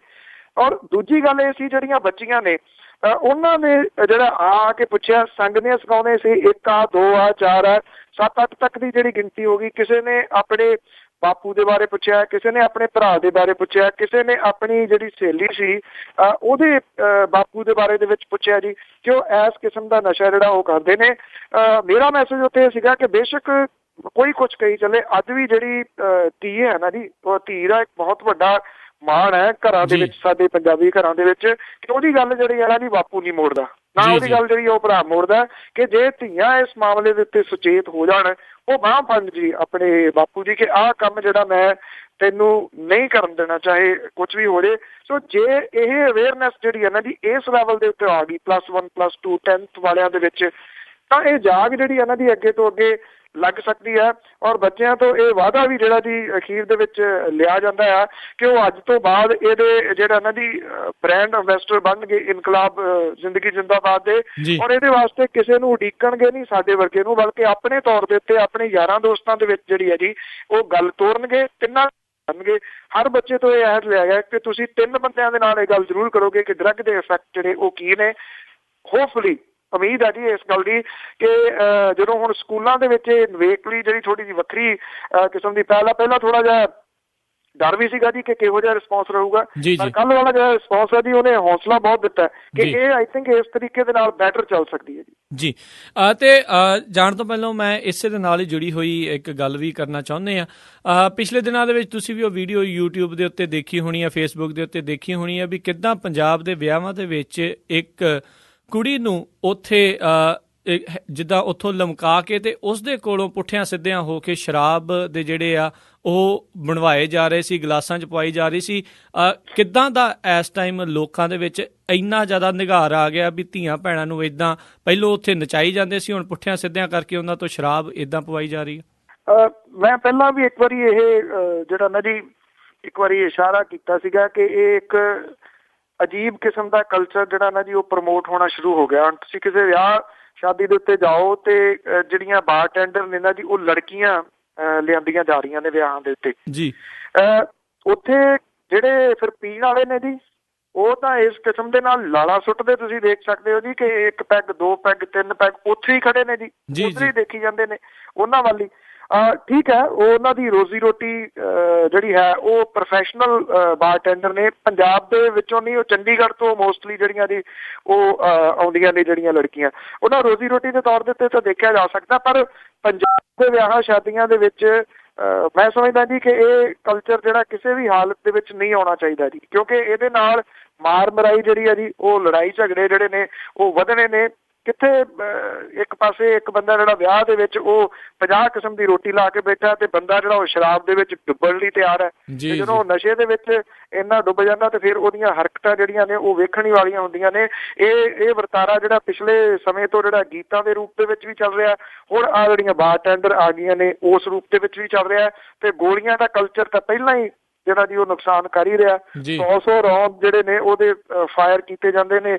ਔਰ ਦੂਜੀ ਗੱਲ ਇਹ ਸੀ, ਜਿਹੜੀਆਂ ਬੱਚੀਆਂ ਨੇ ਉਹਨਾਂ ਨੇ ਜਿਹੜਾ ਆ ਕੇ ਪੁੱਛਿਆ, ਸੰਗਦੀਆਂ ਸਿਖਾਉਂਦੇ ਸੀ 1 ਆ 2 ਆ 4 ਆ 7-8 ਤੱਕ ਦੀ ਜਿਹੜੀ ਗਿਣਤੀ ਹੋ ਗਈ। ਕਿਸੇ ਨੇ ਆਪਣੇ ਬਾਪੂ ਦੇ ਬਾਰੇ ਪੁੱਛਿਆ, ਕਿਸੇ ਨੇ ਆਪਣੇ ਭਰਾ ਦੇ ਬਾਰੇ ਪੁੱਛਿਆ, ਕਿਸੇ ਨੇ ਆਪਣੀ ਜਿਹੜੀ ਸਹੇਲੀ ਸੀ ਉਹਦੇ ਬਾਪੂ ਦੇ ਬਾਰੇ ਦੇ ਵਿੱਚ ਪੁੱਛਿਆ ਜੀ ਕਿ ਉਹ ਇਸ ਕਿਸਮ ਦਾ ਨਸ਼ਾ ਜਿਹੜਾ ਉਹ ਕਰਦੇ ਨੇ। ਮੇਰਾ ਮੈਸੇਜ ਉੱਥੇ ਇਹ ਸੀਗਾ ਕਿ ਬੇਸ਼ੱਕ ਕੋਈ ਕੁਛ ਕਹੀ ਚੱਲੇ, ਅੱਜ ਵੀ ਜਿਹੜੀ ਧੀ ਹੈ ਨਾ ਜੀ, ਉਹ ਧੀ ਦਾ ਇੱਕ ਬਹੁਤ ਵੱਡਾ ਮਾਣ ਹੈ ਘਰਾਂ ਦੇ ਵਿੱਚ, ਸਾਡੇ ਪੰਜਾਬੀ ਘਰਾਂ ਦੇ ਵਿੱਚ, ਕਿ ਉਹਦੀ ਗੱਲ ਜਿਹੜੀ ਹੈ ਨਾ ਜੀ ਬਾਪੂ ਨਹੀਂ ਮੋੜਦਾ। ਨਾ ਉਹਦੀ ਗੱਲ ਜਿਹੜੀ ਉਹ ਭਰਾ ਮੋੜਦਾ ਕਿ ਜੇ ਧੀਆਂ ਇਸ ਮਾਮਲੇ ਦੇ ਉੱਤੇ ਸੁਚੇਤ ਹੋ ਜਾਣ, ਉਹ ਬਾਂਹ ਫੜਨ ਜੀ ਆਪਣੇ ਬਾਪੂ ਜੀ ਕਿ ਆਹ ਕੰਮ ਜਿਹੜਾ ਮੈਂ ਤੈਨੂੰ ਨਹੀਂ ਕਰਨ ਦੇਣਾ, ਚਾਹੇ ਕੁਝ ਵੀ ਹੋ ਜੇ। ਸੋ ਜੇ ਇਹ ਅਵੇਅਰਨੈਸ ਜਿਹੜੀ ਹੈ ਨਾ ਜੀ ਇਸ ਲੈਵਲ ਦੇ ਉੱਤੇ ਆ ਗਈ +1 +2 10th ਵਾਲਿਆਂ ਦੇ ਵਿੱਚ, ਤਾਂ ਇਹ ਜਾਗ ਜਿਹੜੀ ਇਹਨਾਂ ਦੀ ਅੱਗੇ ਤੋਂ ਅੱਗੇ ਲੱਗ ਸਕਦੀ ਹੈ। ਔਰ ਬੱਚਿਆਂ ਤੋਂ ਇਹ ਵਾਅਦਾ ਵੀ ਜਿਹੜਾ ਜੀ ਅਖੀਰ ਦੇ ਵਿੱਚ ਲਿਆ ਜਾਂਦਾ ਆ ਕਿ ਉਹ ਅੱਜ ਤੋਂ ਬਾਅਦ ਇਹਦੇ ਜਿਹੜਾ ਇਹਨਾਂ ਦੀ ਬ੍ਰਾਂਡ ਅੰਬੈਸਡਰ ਬਣਨਗੇ ਇਨਕਲਾਬ ਜ਼ਿੰਦਗੀ ਜਿੰਦਾਬਾਦ ਦੇ। ਔਰ ਇਹਦੇ ਵਾਸਤੇ ਕਿਸੇ ਨੂੰ ਉਡੀਕਣਗੇ ਨਹੀਂ ਸਾਡੇ ਵਰਗੇ ਨੂੰ, ਬਲਕਿ ਆਪਣੇ ਤੌਰ ਦੇ ਉੱਤੇ ਆਪਣੇ ਯਾਰਾਂ ਦੋਸਤਾਂ ਦੇ ਵਿੱਚ ਜਿਹੜੀ ਹੈ ਜੀ ਉਹ ਗੱਲ ਤੋਰਨਗੇ, ਤਿੰਨਾਂ ਕਰਨਗੇ। ਹਰ ਬੱਚੇ ਤੋਂ ਇਹ ਅਹਿਦ ਲਿਆ ਗਿਆ ਕਿ ਤੁਸੀਂ 3 ਬੰਦਿਆਂ ਦੇ ਨਾਲ ਇਹ ਗੱਲ ਜ਼ਰੂਰ ਕਰੋਗੇ ਕਿ ਡਰੱਗ ਦੇ ਇਫੈਕਟ ਜਿਹੜੇ ਉਹ ਕੀ ਨੇ। ਹੋਪਫੁਲੀ ਉਮੀਦ ਹੈ ਜੀ ਇਸ ਗੱਲ ਦੀ ਕਿ ਜਦੋਂ ਹੁਣ ਸਕੂਲਾਂ ਦੇ ਵਿੱਚ ਨਿਵੇਕ ਲਈ ਜਿਹੜੀ ਥੋੜ੍ਹੀ ਜਿਹੀ ਵੱਖਰੀ ਕਿਸਮ ਦੀ ਪਹਿਲਾਂ ਥੋੜ੍ਹਾ ਜਿਹਾ ਡਰ ਵੀ ਸੀਗਾ ਜੀ ਕਿ ਕਿਹੋ ਜਿਹਾ ਰਿਸਪੌਂਸ ਰਹੂਗਾ, ਪਰ ਕੱਲ੍ਹ ਵਾਲਾ ਜਿਹੜਾ ਰਿਸਪੌਂਸ ਹੈ ਜੀ ਉਹਨੇ ਹੌਸਲਾ ਬਹੁਤ ਦਿੱਤਾ ਕਿ ਇਹ ਆਈ ਥਿੰਕ ਇਸ ਤਰੀਕੇ ਦੇ ਨਾਲ ਬੈਟਰ ਚੱਲ ਸਕਦੀ ਹੈ ਜੀ। ਤੇ ਜਾਣ ਤੋਂ ਪਹਿਲਾਂ ਮੈਂ ਇਸੇ ਦੇ ਨਾਲ ਹੀ ਜੁੜੀ ਹੋਈ ਇੱਕ ਗੱਲ ਵੀ ਕਰਨਾ ਚਾਹੁੰਦੇ ਹਾਂ। ਪਿਛਲੇ ਦਿਨਾਂ ਦੇ ਵਿੱਚ ਤੁਸੀਂ ਵੀ ਉਹ ਵੀਡੀਓ YouTube ਦੇ ਉੱਤੇ ਦੇਖੀ ਹੋਣੀ ਹੈ, Facebook ਦੇ ਉੱਤੇ ਦੇਖੀ ਹੋਣੀ ਹੈ ਵੀ ਕਿੱਦਾਂ ਪੰਜਾਬ ਦੇ ਵਿਆਹਾਂ ਦੇ ਵਿੱਚ ਇੱਕ ਕੁੜੀ ਨੂੰ ਉੱਥੇ ਜਿੱਦਾਂ ਉੱਥੋਂ ਲਮਕਾ ਕੇ ਤੇ ਉਸਦੇ ਕੋਲੋਂ ਪੁੱਠਿਆਂ ਸਿੱਧਿਆਂ ਹੋ ਕੇ ਸ਼ਰਾਬ ਦੇ ਜਿਹੜੇ ਆ ਉਹ ਬਣਵਾਏ ਜਾ ਰਹੇ ਸੀ, ਗਲਾਸਾਂ 'ਚ ਪਵਾਈ ਜਾ ਰਹੀ ਸੀ। ਕਿੱਦਾਂ ਦਾ ਇਸ ਟਾਈਮ ਲੋਕਾਂ ਦੇ ਵਿੱਚ ਇੰਨਾ ਜ਼ਿਆਦਾ ਨਿਘਾਰ ਆ ਗਿਆ ਵੀ ਧੀਆਂ ਭੈਣਾਂ ਨੂੰ ਇੱਦਾਂ ਪਹਿਲੋਂ ਉੱਥੇ ਨਚਾਈ ਜਾਂਦੇ ਸੀ, ਹੁਣ ਪੁੱਠਿਆਂ ਸਿੱਧਿਆਂ ਕਰਕੇ ਉਹਨਾਂ ਤੋਂ ਸ਼ਰਾਬ ਇੱਦਾਂ ਪਵਾਈ ਜਾ ਰਹੀ ਹੈ। ਮੈਂ ਪਹਿਲਾਂ ਵੀ ਇੱਕ ਵਾਰੀ ਇਹ ਜਿਹੜਾ ਨਾ ਜੀ ਇੱਕ ਵਾਰੀ ਇਸ਼ਾਰਾ ਕੀਤਾ ਸੀਗਾ ਕਿ ਇਹ ਇੱਕ ਅਜੀਬ ਕਿਸਮ ਦਾ ਕਲਚਰ ਜਿਹੜਾ ਨਾ ਜੀ ਉਹ ਪ੍ਰਮੋਟ ਹੋਣਾ ਸ਼ੁਰੂ ਹੋ ਗਿਆ। ਹੁਣ ਤੁਸੀਂ ਕਿਸੇ ਵਿਆਹ ਸ਼ਾਦੀ ਦੇ ਉੱਤੇ ਜਾਓ ਤੇ ਜਿਹੜੀਆਂ ਬਾਰਟੈਂਡਰ ਨੇ ਨਾ ਜੀ ਉਹ ਲੜਕੀਆਂ ਲਿਆਂਦੀਆਂ ਜਾ ਰਹੀਆਂ ਨੇ ਵਿਆਹਾਂ ਦੇ ਉੱਤੇ ਜੀ। ਉੱਥੇ ਜਿਹੜੇ ਫਿਰ ਪੀਣ ਵਾਲੇ ਨੇ ਜੀ ਉਹ ਤਾਂ ਇਸ ਕਿਸਮ ਦੇ ਨਾਲ ਲਾਲਾ ਸੁੱਟਦੇ ਤੁਸੀਂ ਦੇਖ ਸਕਦੇ ਹੋ ਜੀ ਕਿ 1 ਪੈਗ 2 ਪੈਗ 3 ਪੈਗ ਉੱਥੇ ਹੀ ਖੜੇ ਨੇ ਜੀ, ਉੱਥੇ ਹੀ ਦੇਖੀ ਜਾਂਦੇ ਨੇ ਉਹਨਾਂ ਵੱਲ ਹੀ। ਠੀਕ ਹੈ, ਉਹ ਉਹਨਾਂ ਦੀ ਰੋਜ਼ੀ ਰੋਟੀ ਜਿਹੜੀ ਹੈ ਉਹ ਪ੍ਰੋਫੈਸ਼ਨਲ ਬਾਰਟੈਂਡਰ ਨੇ, ਪੰਜਾਬ ਦੇ ਵਿੱਚੋਂ ਨਹੀਂ, ਉਹ ਚੰਡੀਗੜ੍ਹ ਤੋਂ ਮੋਸਟਲੀ ਜਿਹੜੀਆਂ ਜੀ ਉਹ ਆਉਂਦੀਆਂ ਨੇ ਜਿਹੜੀਆਂ ਲੜਕੀਆਂ, ਉਹਨਾਂ ਰੋਜ਼ੀ ਰੋਟੀ ਦੇ ਤੌਰ ਦੇ ਉੱਤੇ ਤਾਂ ਦੇਖਿਆ ਜਾ ਸਕਦਾ। ਪਰ ਪੰਜਾਬ ਦੇ ਵਿਆਹਾਂ ਸ਼ਾਦੀਆਂ ਦੇ ਵਿੱਚ ਮੈਂ ਸਮਝਦਾ ਜੀ ਕਿ ਇਹ ਕਲਚਰ ਜਿਹੜਾ ਕਿਸੇ ਵੀ ਹਾਲਤ ਦੇ ਵਿੱਚ ਨਹੀਂ ਆਉਣਾ ਚਾਹੀਦਾ ਜੀ, ਕਿਉਂਕਿ ਇਹਦੇ ਨਾਲ ਮਾਰ ਮਰਾਈ ਜਿਹੜੀ ਹੈ ਜੀ ਉਹ ਲੜਾਈ ਝਗੜੇ ਜਿਹੜੇ ਨੇ ਉਹ ਵਧਣੇ ਨੇ। ਕਿੱਥੇ ਇੱਕ ਪਾਸੇ ਇੱਕ ਬੰਦਾ ਜਿਹੜਾ ਵਿਆਹ ਦੇ ਵਿੱਚ ਉਹ 50 ਕਿਸਮ ਦੀ ਰੋਟੀ ਲਾ ਕੇ ਬੈਠਾ ਤੇ ਬੰਦਾ ਜਿਹੜਾ ਉਹ ਸ਼ਰਾਬ ਦੇ ਵਿੱਚ ਡੁੱਬਣ ਲਈ ਤਿਆਰ ਹੈ। ਤੇ ਜਦੋਂ ਉਹ ਨਸ਼ੇ ਦੇ ਵਿੱਚ ਇੰਨਾ ਡੁੱਬ ਜਾਂਦਾ ਤੇ ਫਿਰ ਉਹਦੀਆਂ ਹਰਕਤਾਂ ਜਿਹੜੀਆਂ ਨੇ ਉਹ ਵੇਖਣ ਵਾਲੀਆਂ ਹੁੰਦੀਆਂ ਨੇ। ਇਹ ਵਰਤਾਰਾ ਜਿਹੜਾ ਪਿਛਲੇ ਸਮੇਂ ਤੋਂ ਜਿਹੜਾ ਗੀਤਾਂ ਦੇ ਰੂਪ ਦੇ ਵਿੱਚ ਵੀ ਚੱਲ ਰਿਹਾ, ਹੁਣ ਆ ਜਿਹੜੀਆਂ ਬਾਰਟੈਂਡਰ ਆ ਗਈਆਂ ਨੇ ਉਸ ਰੂਪ ਦੇ ਵਿੱਚ ਵੀ ਚੱਲ ਰਿਹਾ। ਤੇ ਗੋਲੀਆਂ ਦਾ ਕਲਚਰ ਤਾਂ ਪਹਿਲਾਂ ਹੀ ਜਿਹੜਾ ਜੀ ਉਹ ਨੁਕਸਾਨ ਕਰ ਹੀ ਰਿਹਾ। 100 ਰੌਂਦ ਜਿਹੜੇ ਨੇ ਉਹਦੇ ਫਾਇਰ ਕੀਤੇ ਜਾਂਦੇ ਨੇ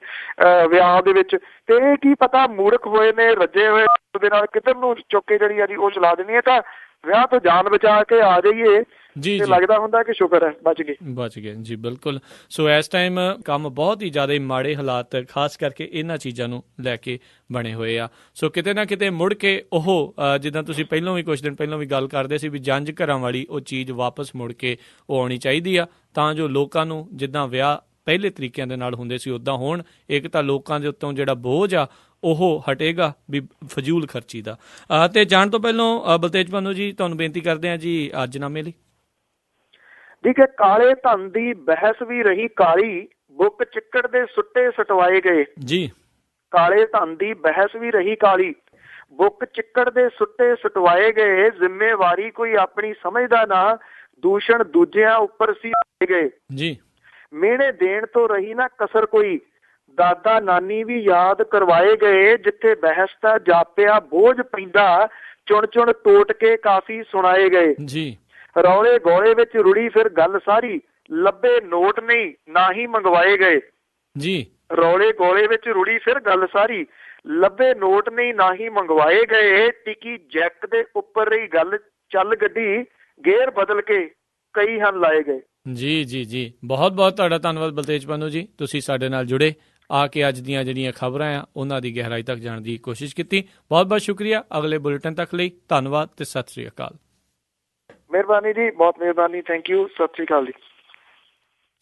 ਵਿਆਹ ਦੇ ਵਿੱਚ, ਤੇ ਇਹ ਕੀ ਪਤਾ ਮੂਰਖ ਹੋਏ ਨੇ ਰੱਜੇ ਹੋਏ ਦੇ ਨਾਲ ਕਿੱਧਰ ਨੂੰ ਚੁੱਕ ਕੇ ਜਿਹੜੀ ਆ ਜੀ ਉਹ ਚਲਾ ਦੇਣੀ ਹੈ। ਤਾਂ ਵਿਆਹ ਤੋਂ ਜਾਨ ਬਚਾ ਕੇ ਆ ਜਾਈਏ ਜੀ, ਲੱਗਦਾ ਹੁੰਦਾ ਕਿ ਸ਼ੁਕਰ ਹੈ ਬਚ ਗਏ ਜੀ। ਬਿਲਕੁਲ। ਸੋ ਇਸ ਟਾਈਮ ਕੰਮ ਬਹੁਤ ਹੀ ਜ਼ਿਆਦਾ ਮਾੜੇ ਹਾਲਾਤ ਖਾਸ ਕਰਕੇ ਇਹਨਾਂ ਚੀਜ਼ਾਂ ਨੂੰ ਲੈ ਕੇ ਬਣੇ ਹੋਏ ਆ। ਸੋ ਕਿਤੇ ਨਾ ਕਿਤੇ ਮੁੜ ਕੇ ਉਹ ਜਿੱਦਾਂ ਤੁਸੀਂ ਪਹਿਲਾਂ ਵੀ ਕੁਝ ਦਿਨ ਪਹਿਲਾਂ ਵੀ ਗੱਲ ਕਰਦੇ ਸੀ ਵੀ ਜੰਝ ਘਰਾਂ ਵਾਲੀ ਉਹ ਚੀਜ਼ ਵਾਪਸ ਮੁੜ ਕੇ ਉਹ ਆਉਣੀ ਚਾਹੀਦੀ ਆ, ਤਾਂ ਜੋ ਲੋਕਾਂ ਨੂੰ ਜਿੱਦਾਂ ਵਿਆਹ ਪਹਿਲੇ ਤਰੀਕਿਆਂ ਦੇ ਨਾਲ ਹੁੰਦੇ ਸੀ ਉੱਦਾਂ ਹੋਣ। ਇੱਕ ਤਾਂ ਲੋਕਾਂ ਦੇ ਉੱਤੋਂ ਜਿਹੜਾ ਬੋਝ ਆ ਉਹ ਹਟੇਗਾ ਵੀ ਫਜ਼ੂਲ ਖਰਚੀ ਦਾ। ਤੇ ਜਾਣ ਤੋਂ ਪਹਿਲਾਂ ਬਲਤੇਜ ਪੰਨੂ ਜੀ ਤੁਹਾਨੂੰ ਬੇਨਤੀ ਕਰਦੇ ਹਾਂ ਜੀ ਅੱਜਨਾਮੇ ਲਈ। ਠੀਕ ਹੈ। ਕਾਲੇ ਧਨ ਦੀ ਬਹਿਸ ਵੀ ਰਹੀ ਕਾਲੀ, ਬੁੱਕ ਚਿੱਕੜ ਦੇ ਸੁੱਟੇ ਸਟਵਾਏ ਗਏ ਜੀ। ਕਾਲੇ ਧਨ ਦੀ ਬਹਿਸ ਵੀ ਰਹੀ ਕਾਲੀ, ਬੁੱਕ ਚਿੱਕੜ ਦੇ ਸੁੱਟੇ ਸਟਵਾਏ ਗਏ। ਜ਼ਿੰਮੇਵਾਰੀ ਕੋਈ ਆਪਣੀ ਸਮਝਦਾ ਨਾ, ਦੂਸ਼ਣ ਦੂਜਿਆਂ ਉੱਪਰ ਸੀ ਗਏ ਜੀ। ਮਿਹਣੇ ਦੇਣ ਤੋਂ ਰਹੀ ਨਾ ਕਸਰ ਕੋਈ, ਦਾਦਾ ਨਾਨੀ ਵੀ ਯਾਦ ਕਰਵਾਏ ਗਏ। ਜਿੱਥੇ ਬਹਿਸ ਦਾ ਜਾਪਿਆ ਬੋਝ ਪੈਂਦਾ, ਚੁਣ ਚੁਣ ਟੋਟ ਕੇ ਕਾਫੀ ਸੁਣਾਏ ਗਏ ਜੀ। ਰੌਲੇ ਗੋਲੇ ਵਿੱਚ ਰੁੜੀ ਫਿਰ ਗੱਲ ਸਾਰੀ, ਲੱਭੇ ਨੋਟ ਨਹੀਂ ਨਾ ਹੀ ਮੰਗਵਾਏ ਗਏ ਜੀ। ਰੌਲੇ ਗੋਲੇ ਵਿੱਚ ਰੁੜੀ ਫਿਰ ਗੱਲ ਸਾਰੀ, ਲੱਭੇ ਨੋਟ ਨਹੀਂ ਨਾ ਹੀ ਮੰਗਵਾਏ ਗਏ। ਟਿਕੀ ਜੈਕ ਦੇ ਉੱਪਰ ਰਹੀ ਗੱਲ, ਚੱਲ ਗੱਡੀ ਗੇਅਰ ਬਦਲ ਕੇ ਕਈ ਹਨ ਲਾਏ ਗਏ ਜੀ। ਬਹੁਤ ਬਹੁਤ ਤੁਹਾਡਾ ਧੰਨਵਾਦ ਬਲਤੇਜ ਪੰਨੂ ਜੀ, ਤੁਸੀਂ ਸਾਡੇ ਨਾਲ ਜੁੜੇ ਆ ਕੇ ਅੱਜ ਦੀਆਂ ਜਿਹੜੀਆਂ ਖਬਰਾਂ ਆ ਉਹਨਾਂ ਦੀ ਗਹਿਰਾਈ ਤੱਕ ਜਾਣ ਦੀ ਕੋਸ਼ਿਸ਼ ਕੀਤੀ। ਬਹੁਤ ਬਹੁਤ ਸ਼ੁਕਰੀਆ। ਅਗਲੇ ਬੁਲੇਟਿਨ ਤੱਕ ਲਈ ਧੰਨਵਾਦ ਤੇ ਸਤਿ ਸ੍ਰੀ ਅਕਾਲ। ਮਿਹਰਬਾਨੀ ਜੀ, ਬਹੁਤ ਮਿਹਰਬਾਨੀ, ਥੈਂਕ ਯੂ, ਸਤਿ ਸ੍ਰੀ ਅਕਾਲ ਜੀ।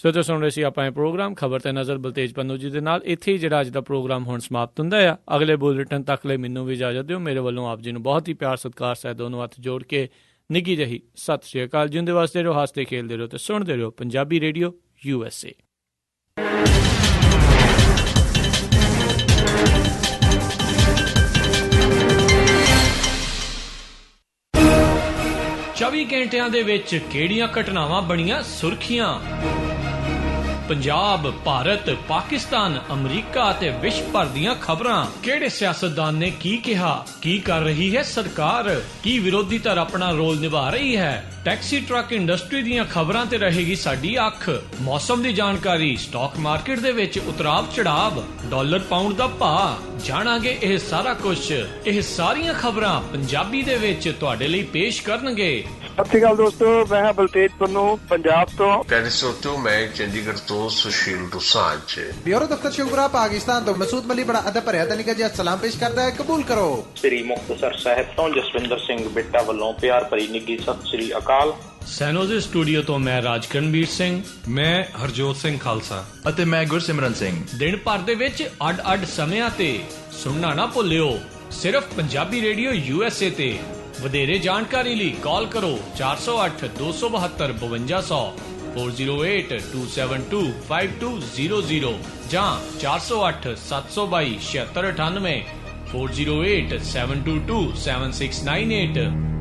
ਸੋ ਤੁਸੀਂ ਸੁਣ ਰਹੇ ਸੀ ਆਪਾਂ ਇਹ ਪ੍ਰੋਗਰਾਮ ਖਬਰ ਤੇ ਨਜ਼ਰ ਬਲਤੇਜ ਪੰਨੂ ਜੀ ਦੇ ਨਾਲ। ਇੱਥੇ ਹੀ ਜਿਹੜਾ ਅੱਜ ਦਾ ਪ੍ਰੋਗਰਾਮ ਹੁਣ ਸਮਾਪਤ ਹੁੰਦਾ ਆ। ਅਗਲੇ ਬੁਲੇਟਿਨ ਤੱਕ ਲਈ ਮੈਨੂੰ ਵੀ ਇਜਾਜ਼ਤ ਦਿਓ। ਮੇਰੇ ਵੱਲੋਂ ਆਪ ਜੀ ਨੂੰ ਬਹੁਤ ਹੀ ਪਿਆਰ ਸਤਿਕਾਰ ਸਹਿਤ ਦੋਨੋਂ ਹੱਥ ਜੋੜ ਕੇ ਨਿੱਘੀ ਜਿਹੀ ਸਤਿ ਸ੍ਰੀ ਅਕਾਲ। ਜਿਉਂਦੇ ਵਾਸਤੇ ਰਹੋ, ਹੱਸਦੇ ਖੇਲਦੇ ਰਹੋ ਤੇ ਸੁਣਦੇ ਰਹੋ ਪੰਜਾਬੀ ਰੇਡੀਓ USA। 24 ਘੰਟਿਆਂ ਦੇ ਵਿੱਚ ਕਿਹੜੀਆਂ ਘਟਨਾਵਾਂ ਬਣੀਆਂ ਸੁਰਖੀਆਂ। ਪੰਜਾਬ, ਭਾਰਤ, ਪਾਕਿਸਤਾਨ, ਅਮਰੀਕਾ ਅਤੇ ਵਿਸ਼ਵ ਭਰ ਦੀਆਂ ਖਬਰਾਂ। ਕਿਹੜੇ ਸਿਆਸਤਦਾਨ ਨੇ ਕੀ ਕਿਹਾ, ਕੀ ਕਰ ਰਹੀ ਹੈ ਸਰਕਾਰ, ਕੀ ਵਿਰੋਧੀ ਧਿਰ ਆਪਣਾ ਰੋਲ ਨਿਭਾ ਰਹੀ ਹੈ। ਟੈਕਸੀ ਟਰੱਕ ਇੰਡਸਟਰੀ ਦੀਆਂ ਖਬਰਾਂ ਤੇ ਰਹੇਗੀ ਸਾਡੀ ਅੱਖ। ਮੌਸਮ ਦੀ ਜਾਣਕਾਰੀ, ਸਟਾਕ ਮਾਰਕੀਟ ਦੇ ਵਿੱਚ ਉਤਰਾਵ ਚੜਾਵ, ਡਾਲਰ ਪਾਉਂਡ ਦਾ ਭਾਅ, ਜਾਣਾਂਗੇ ਇਹ ਸਾਰਾ ਕੁਝ। ਇਹ ਸਾਰੀਆਂ ਖਬਰਾਂ ਪੰਜਾਬੀ ਦੇ ਵਿੱਚ ਤੁਹਾਡੇ ਲਈ ਪੇਸ਼ ਕਰਨਗੇ। ਸਤਿ ਸ਼੍ਰੀ ਅਕਾਲ ਦੋਸਤੋ, ਮੈਂ ਹਾਂ ਬਲਤੇਜ ਪੰਨੂ ਪੰਜਾਬ ਤੋਂ। ਕੈਨਸੋਟੋ ਮੈਂ ਚੰਡੀਗੜ੍ਹ ਤੋਂ ਸੁਸ਼ੀਲ ਦੁਸਾਂਝ। ਬਿਊਰੋ ਦਫ਼ਤਰ ਸ਼ਿਵਪੁਰਾ ਪਾਕਿਸਤਾਨ ਤੋਂ ਮਸੂਦ ਮਲੀ ਬੜਾ ਅਦਬ ਭਰਿਆ ਤਨੀਕਾ ਜਿਹਾ ਸਲਾਮ ਪੇਸ਼ ਕਰਦਾ ਹੈ, ਕਬੂਲ ਕਰੋ। ਸ੍ਰੀ ਮੁਕਤਸਰ ਸਾਹਿਬ ਤੋਂ ਜਸਵਿੰਦਰ ਸਿੰਘ ਬਿੱਟਾ ਵੱਲੋਂ ਪਿਆਰ ਭਰੀ ਨਿੱਘੀ ਸਤਿ ਸ੍ਰੀ ਅਕਾਲ। ਸੈਨੋਜ਼ੇ ਸਟੂਡੀਓ ਤੋਂ ਮੈਂ ਰਾਜਕਰਨਵੀਰ ਸਿੰਘ, ਮੈਂ ਹਰਜੋਤ ਸਿੰਘ ਖਾਲਸਾ ਅਤੇ ਮੈਂ ਗੁਰਸਿਮਰਨ ਸਿੰਘ। ਦਿਨ ਭਰ ਦੇ ਵਿੱਚ ਅੱਡ-ਅੱਡ ਸਮਿਆਂ ਤੇ ਸੁਣਨਾ ਨਾ ਭੁੱਲਿਓ, ਸਿਰਫ ਪੰਜਾਬੀ ਰੇਡੀਓ USA ਤੇ। ਵਧੇਰੇ ਜਾਣਕਾਰੀ ਲਈ ਕਾਲ ਕਰੋ 408 272 5200 408 272 5200 ਜਾਂ 408 722 7698 408 722 7698।